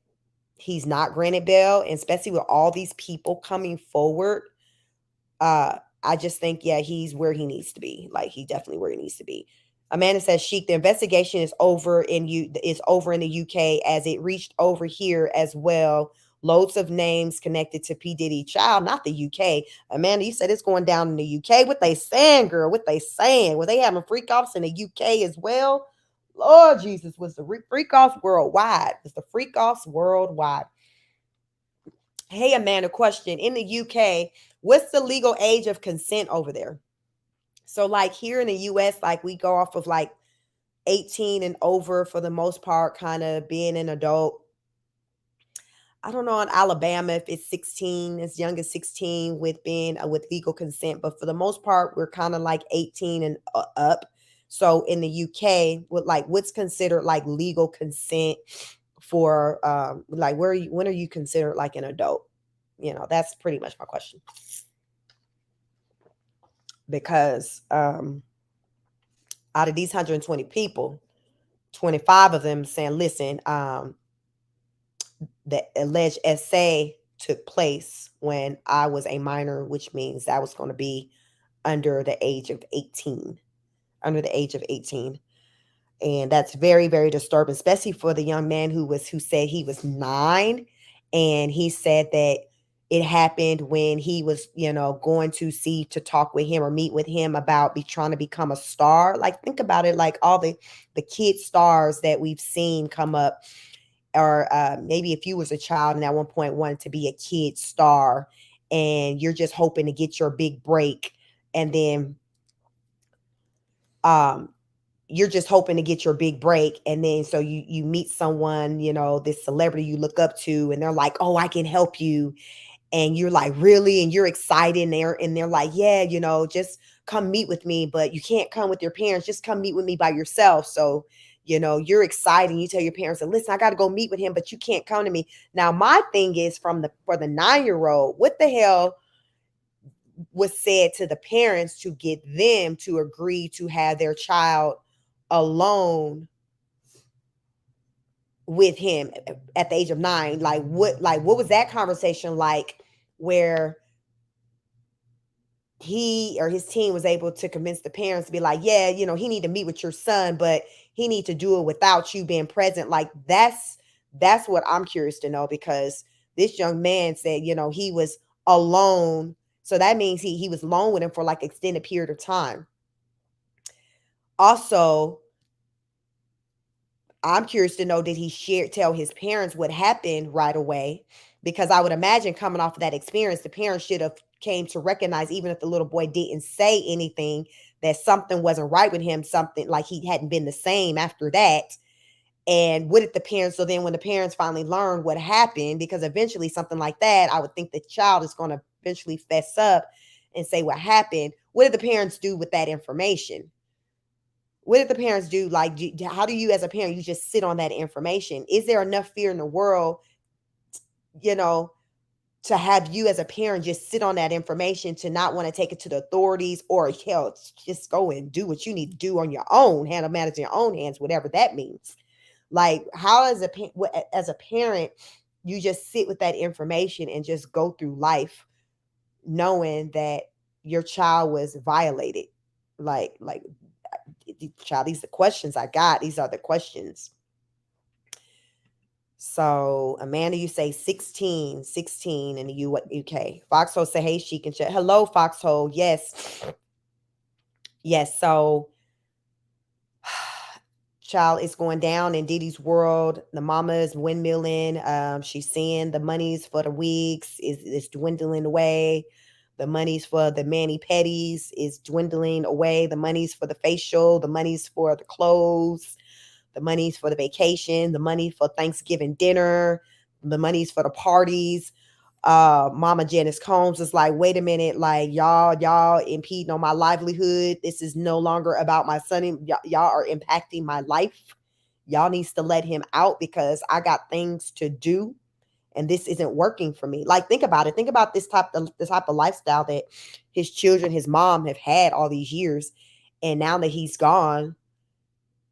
[SPEAKER 1] he's not granted bail, and especially with all these people coming forward. I just think, yeah, he's where he needs to be. Like, he's definitely where he needs to be. Amanda says, Sheik, the investigation is over in the UK as it reached over here as well. Loads of names connected to P. Diddy. Child, not the UK. Amanda, you said it's going down in the UK. What they saying, girl? What they saying? Were they having freak offs in the UK as well? Lord Jesus, was the freak offs worldwide? Was the freak offs worldwide? Hey, Amanda, question. In the UK, what's the legal age of consent over there? So like here in the US, like we go off of like 18 and over for the most part, kind of being an adult. I don't know in Alabama if it's 16, as young as 16 with being with legal consent, but for the most part, we're kind of like 18 and up. So in the UK, with like what's considered like legal consent for like when are you considered like an adult? You know, that's pretty much my question. Because out of these 120 people, 25 of them saying, listen, the alleged essay took place when I was a minor, which means that was going to be under the age of 18. Under the age of 18. And that's very, very disturbing, especially for the young man who said he was 9. And he said that it happened when he was, going to talk with him or meet with him about trying to become a star. Like, think about it, like all the kid stars that we've seen come up, or maybe if you was a child and at one point wanted to be a kid star and you're just hoping to get your big break, and then you're just hoping to get your big break. And then so you meet someone, this celebrity you look up to, and they're like, oh, I can help you. And you're like, really? And you're excited, and they're like, yeah, just come meet with me, but you can't come with your parents. Just come meet with me by yourself. So, you're excited. You tell your parents, listen, I got to go meet with him, but you can't come to me. Now, my thing is for the 9-year-old, what the hell was said to the parents to get them to agree to have their child alone with him at the age of 9? Like what was that conversation like, where he or his team was able to convince the parents to be like, yeah, he need to meet with your son, but he need to do it without you being present? Like, that's what I'm curious to know, because this young man said, he was alone. So that means he was alone with him for like extended period of time. Also, I'm curious to know, did he tell his parents what happened right away? Because I would imagine coming off of that experience, the parents should have came to recognize, even if the little boy didn't say anything, that something wasn't right with him, something like he hadn't been the same after that. And what did the parents, so then when the parents finally learned what happened, because eventually something like that, I would think the child is going to eventually fess up and say what happened. what did the parents do with that information? What did the parents do? Like, how do you as a parent, you just sit on that information? Is there enough fear in the world, you know, to have you as a parent just sit on that information, to not want to take it to the authorities, or hell, just go and do what you need to do on your own, handle matters in your own hands, whatever that means. Like, how as a parent, you just sit with that information and just go through life knowing that your child was violated. Like child, these are the questions I got. These are the questions. So Amanda, you say 16 in the UK. Foxhole say, hey, she can check. Hello, Foxhole. Yes. Yes. So child, is going down in Diddy's world. The mama is windmilling. She's seeing the monies for the wigs is dwindling away. The monies for the mani-pedis is dwindling away. The monies for the facial, the monies for the clothes, the monies for the vacation, the money for Thanksgiving dinner, the monies for the parties. Mama Janice Combs is like, wait a minute, like y'all impeding on my livelihood. This is no longer about my son. Y'all are impacting my life. Y'all needs to let him out because I got things to do. And this isn't working for me. Like, think about it. Think about this type of lifestyle that his children, his mom have had all these years. And now that he's gone,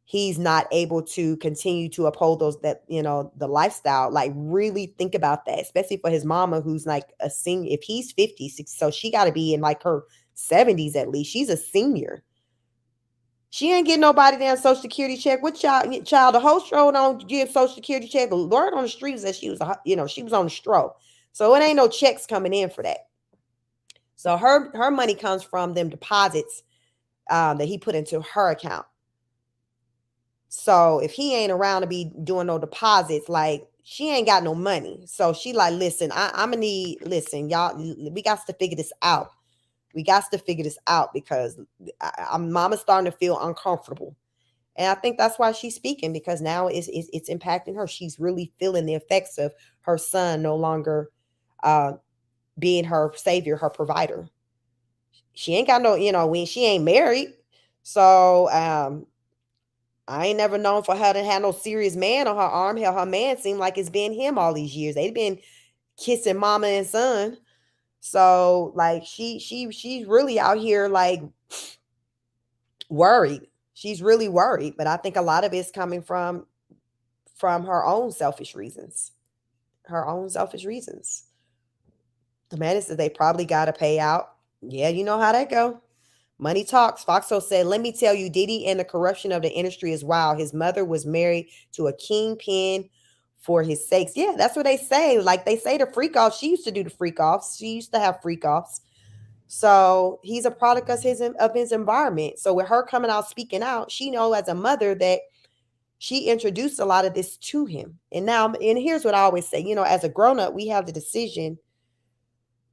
[SPEAKER 1] he's not able to continue to uphold the lifestyle. Like, really think about that, especially for his mama, who's like a senior. If he's 50, 60, so she got to be in like her 70s at least. She's a senior. She ain't getting nobody damn Social Security check. What child? The whole show don't give Social Security check. The word on the street is that she was on the stroke. So it ain't no checks coming in for that. So her money comes from them deposits that he put into her account. So if he ain't around to be doing no deposits, like, she ain't got no money. So she like, listen, I'm gonna need, listen, y'all, we got to figure this out. We got to figure this out because mama's starting to feel uncomfortable. And I think that's why she's speaking, because now it's impacting her. She's really feeling the effects of her son no longer being her savior, her provider. She ain't got no, when she ain't married. So I ain't never known for her to have no serious man on her arm. Hell, her man seemed like it's been him all these years. They've been kissing mama and son. So like she's really out here like worried. She's really worried. But I think a lot of it's coming from her own selfish reasons. Her own selfish reasons. The man said they probably got to pay out. Yeah, you know how that go. Money talks. Foxo said, let me tell you, Diddy and the corruption of the industry is wild. His mother was married to a kingpin for his sakes. Yeah, that's what they say. Like, they say the freak off. She used to do the freak offs. She used to have freak offs. So he's a product of his environment. So with her coming out, speaking out, she know as a mother that she introduced a lot of this to him. And here's what I always say, as a grown up, we have the decision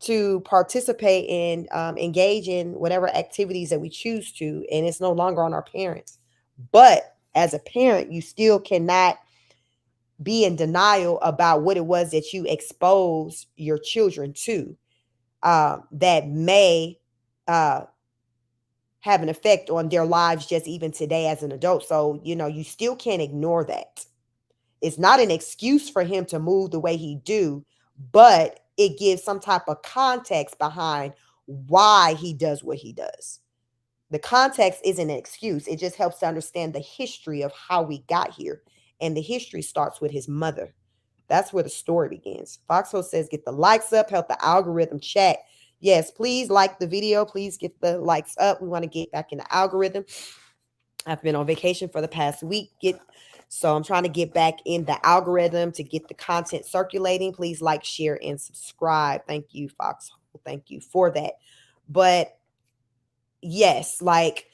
[SPEAKER 1] to participate and engage in whatever activities that we choose to, and it's no longer on our parents. But as a parent, you still cannot be in denial about what it was that you exposed your children to, that may have an effect on their lives just even today as an adult. So, you still can't ignore that. It's not an excuse for him to move the way he do, but it gives some type of context behind why he does what he does. The context isn't an excuse. It just helps to understand the history of how we got here. And the history starts with his mother. That's where the story begins. Foxhole says, get the likes up, help the algorithm chat. Yes, please like the video. Please get the likes up. We want to get back in the algorithm. I've been on vacation for the past week. So I'm trying to get back in the algorithm to get the content circulating. Please like, share, and subscribe. Thank you, Foxhole. Thank you for that. But yes, like,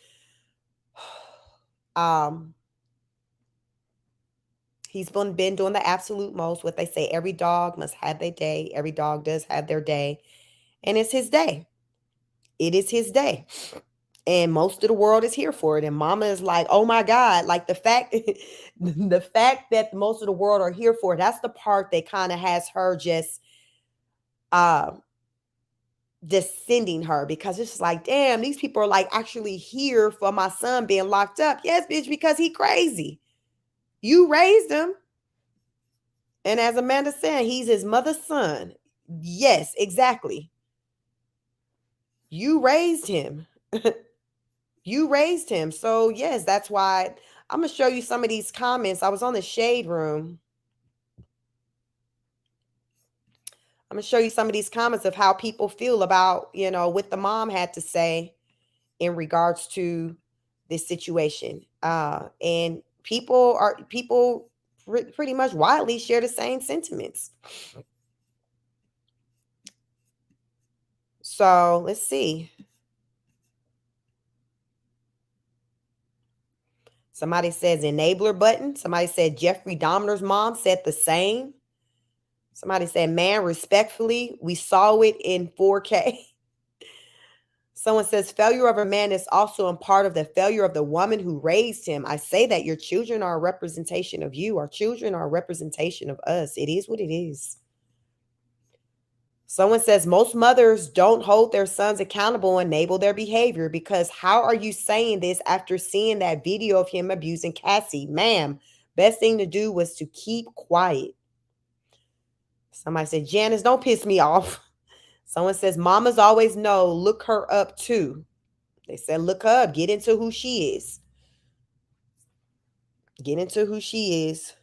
[SPEAKER 1] he's been doing the absolute most. What they say, every dog must have their day. Every dog does have their day. And it's his day. It is his day. And most of the world is here for it. And mama is like, oh my God, like the fact that most of the world are here for it, that's the part that kind of has her just descending her, because it's just like, damn, these people are like actually here for my son being locked up. Yes, bitch, because he crazy. You raised him. And as Amanda said, he's his mother's son. Yes, exactly. You raised him. You raised him. So yes, that's why I'm going to show you some of these comments. I was on the Shade Room. I'm going to show you some of these comments of how people feel about, what the mom had to say in regards to this situation. And people pretty much widely share the same sentiments. So let's see. Somebody says enabler button. Somebody said Jeffrey Dahmer's mom said the same. Somebody said, man, respectfully, we saw it in 4K. Someone says failure of a man is also a part of the failure of the woman who raised him. I say that your children are a representation of you. Our children are a representation of us. It is what it is. Someone says most mothers don't hold their sons accountable and enable their behavior, because how are you saying this after seeing that video of him abusing Cassie? Ma'am, best thing to do was to keep quiet. Somebody said, Janice, don't piss me off. Someone says, mamas always know, look her up too. They said, look her up, get into who she is. Get into who she is.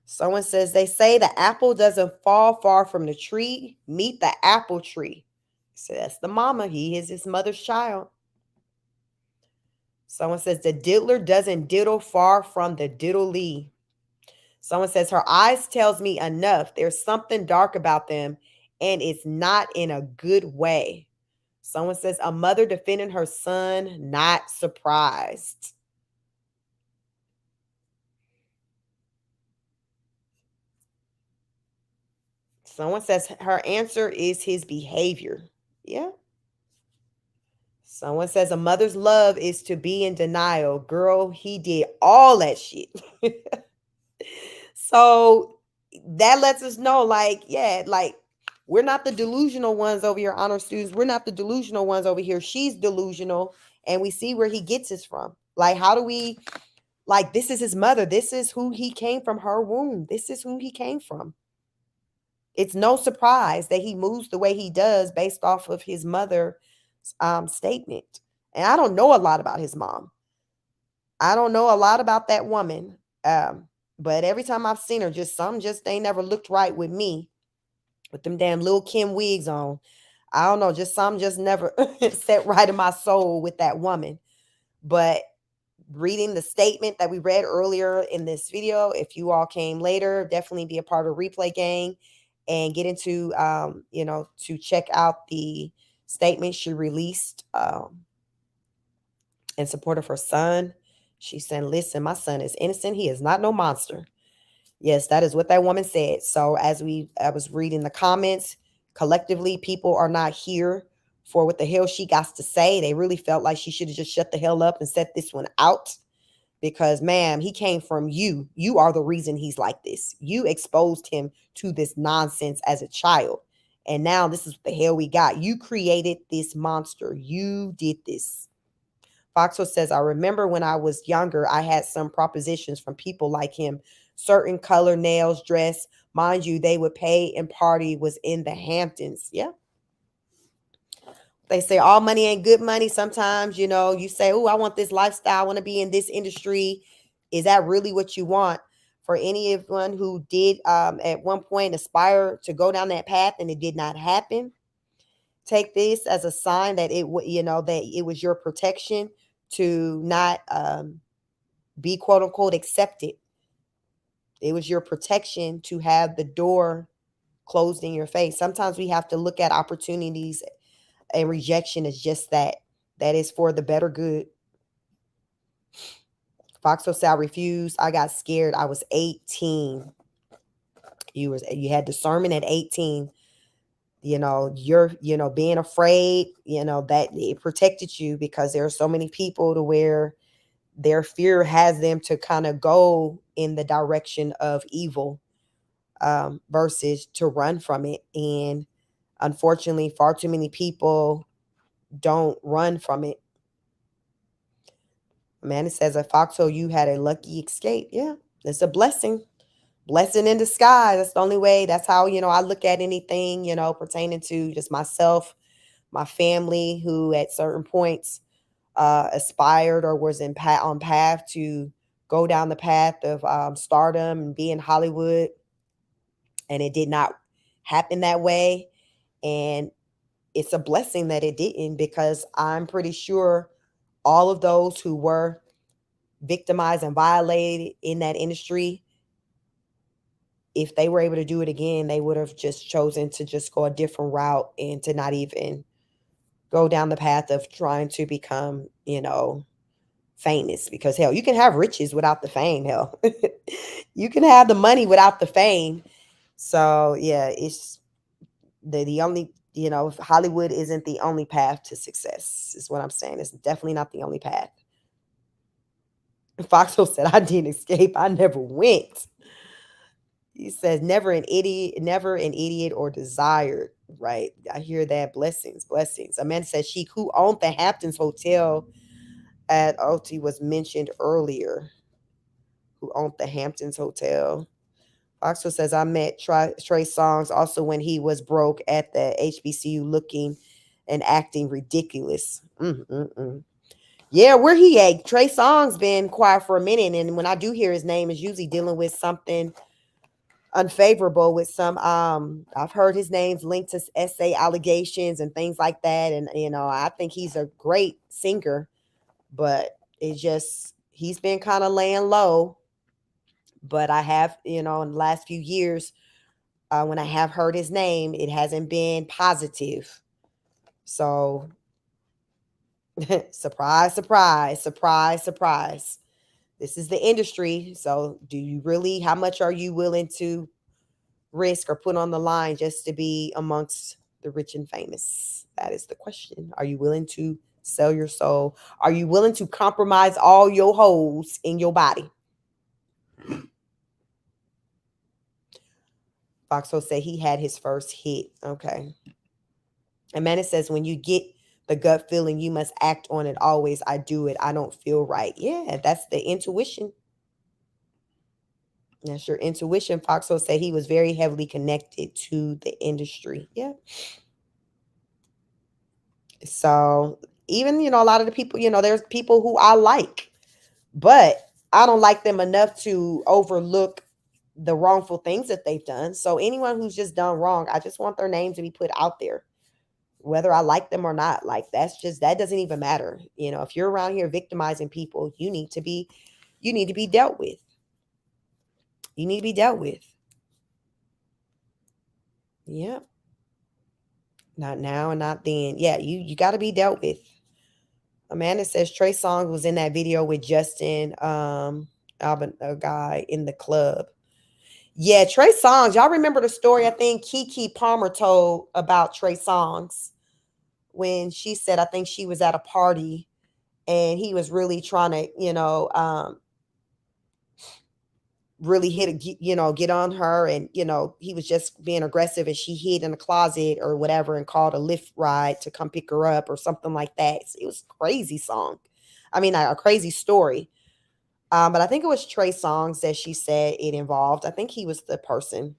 [SPEAKER 1] Someone says, they say the apple doesn't fall far from the tree. Meet the apple tree. So that's the mama. He is his mother's child. Someone says, the diddler doesn't diddle far from the diddly. Someone says, her eyes tells me enough. There's something dark about them, and it's not in a good way. Someone says, a mother defending her son, not surprised. Someone says her answer is his behavior. Yeah. Someone says a mother's love is to be in denial. Girl, he did all that shit. So that lets us know, like, yeah, like we're not the delusional ones over here, honor students. We're not the delusional ones over here. She's delusional, and we see where he gets this from. Like, how do we, like, this is his mother. This is who he came from, her womb. This is who he came from. It's no surprise that he moves the way he does based off of his mother's statement. And I don't know a lot about his mom. I don't know a lot about that woman. But every time I've seen her, some ain't never looked right with me with them damn Lil' Kim wigs on. I don't know, some never set right in my soul with that woman. But reading the statement that we read earlier in this video, if you all came later, definitely be a part of Replay Gang and get into, to check out the statement she released in support of her son. She said, listen, my son is innocent. He is not no monster. Yes, that is what that woman said. So I was reading the comments, collectively, people are not here for what the hell she got to say. They really felt like she should have just shut the hell up and set this one out. Because, ma'am, he came from you. You are the reason he's like this. You exposed him to this nonsense as a child. And now this is what the hell we got. You created this monster. You did this. Foxwell says, I remember when I was younger, I had some propositions from people like him. Certain color, nails, dress. Mind you, they would pay and party, was in the Hamptons. Yeah. They say all money ain't good money. Sometimes, you say, oh, I want this lifestyle. I want to be in this industry. Is that really what you want? For anyone who did at one point aspire to go down that path and it did not happen, take this as a sign that it was your protection to not be quote unquote accepted. It was your protection to have the door closed in your face. Sometimes we have to look at opportunities and rejection as just that. That is for the better good. Foxo said, I refused. I got scared. I was 18. You had discernment at 18. You're being afraid, that it protected you, because there are so many people to where their fear has them to kind of go in the direction of evil versus to run from it. And Unfortunately, far too many people don't run from it. Amanda says, at Foxhole, you had a lucky escape. Yeah, it's a blessing. Blessing in disguise. That's the only way. That's how, I look at anything, pertaining to just myself, my family, who at certain points aspired or was on path to go down the path of stardom and be in Hollywood. And it did not happen that way. And it's a blessing that it didn't, because I'm pretty sure all of those who were victimized and violated in that industry, if they were able to do it again, they would have just chosen to just go a different route and to not even go down the path of trying to become, famous. Because hell, you can have riches without the fame. Hell, you can have the money without the fame. So yeah, it's the only, Hollywood isn't the only path to success, is what I'm saying. It's definitely not the only path. Foxhole said, I didn't escape. I never went. He says, never an idiot or desired. Right. I hear that. Blessings, blessings. Amanda says, Sheik, who owned the Hamptons Hotel at OT was mentioned earlier. Who owned the Hamptons Hotel? Foxwell says, I met Trey Songz also when he was broke at the HBCU, looking and acting ridiculous. Yeah, where he at? Trey Songz been quiet for a minute, and when I do hear his name, is usually dealing with something unfavorable with some. I've heard his name's linked to essay allegations and things like that, and I think he's a great singer, but it's just he's been kind of laying low. But I have, in the last few years, when I have heard his name, it hasn't been positive. So, surprise, surprise, surprise, surprise. This is the industry. So, how much are you willing to risk or put on the line just to be amongst the rich and famous? That is the question. Are you willing to sell your soul? Are you willing to compromise all your holes in your body? Foxhole said he had his first hit. Okay. Amanda says, when you get the gut feeling, you must act on it always. I do it. I don't feel right. Yeah, that's the intuition. That's your intuition. Foxhole said he was very heavily connected to the industry. Yeah. So even, a lot of the people, there's people who I like, but I don't like them enough to overlook the wrongful things that they've done. So anyone who's just done wrong, I just want their name to be put out there, whether I like them or not. Like, that doesn't even matter. If you're around here victimizing people, you need to be dealt with. You need to be dealt with. Yeah. Not now and not then. Yeah, you got to be dealt with. Amanda says Trey Songz was in that video with Justin, Alban, a guy in the club. Yeah, Trey Songz. Y'all remember the story I think Keke Palmer told about Trey Songz, when she said, I think she was at a party and he was really trying to, really get on her, and he was just being aggressive, and she hid in a closet or whatever and called a Lyft ride to come pick her up or something like that. It was a crazy song. I mean, a crazy story. But I think it was Trey Songz that she said it involved. I think he was the person.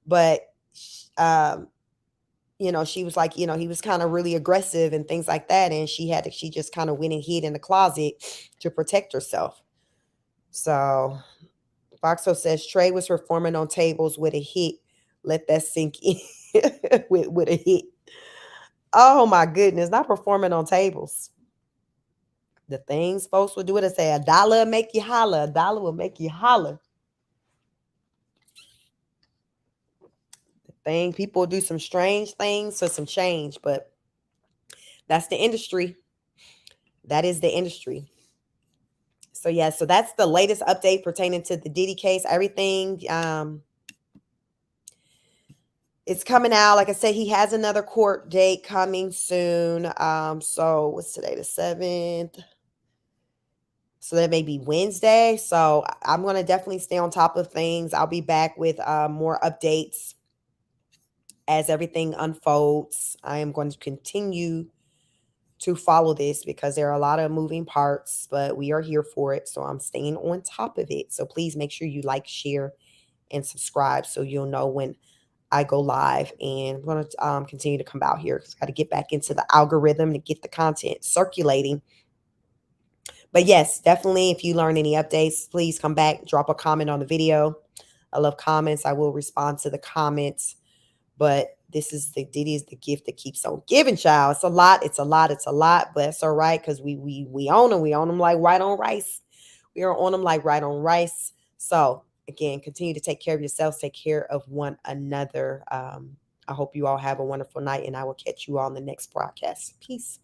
[SPEAKER 1] But she was like, he was kind of really aggressive and things like that, and she just kind of went and hid in the closet to protect herself. So Foxo says Trey was performing on tables with a hit. Let that sink in. with a hit. Oh my goodness, not performing on tables. The things folks will do it and say, $1 will make you holler. $1 will make you holler. The thing, people do some strange things for some change, but that's the industry. That is the industry. So yeah, so that's the latest update pertaining to the Diddy case. Everything it's coming out. Like I said, he has another court date coming soon. So what's today? The 7th. So that may be Wednesday. So I'm going to definitely stay on top of things. I'll be back with more updates as everything unfolds, I am going to continue to follow this because there are a lot of moving parts, but we are here for it. So I'm staying on top of it. So please make sure you like, share, and subscribe so you'll know when I go live. And I'm going to continue to come out here because I got to get back into the algorithm to get the content circulating. But yes, definitely, if you learn any updates, please come back, drop a comment on the video. I love comments. I will respond to the comments. But this is Diddy's the gift that keeps on giving, child. It's a lot. It's a lot. It's a lot. But it's all right because we own them. We own them like white on rice. We are on them like right on rice. So again, continue to take care of yourselves. Take care of one another. I hope you all have a wonderful night, and I will catch you all on the next broadcast. Peace.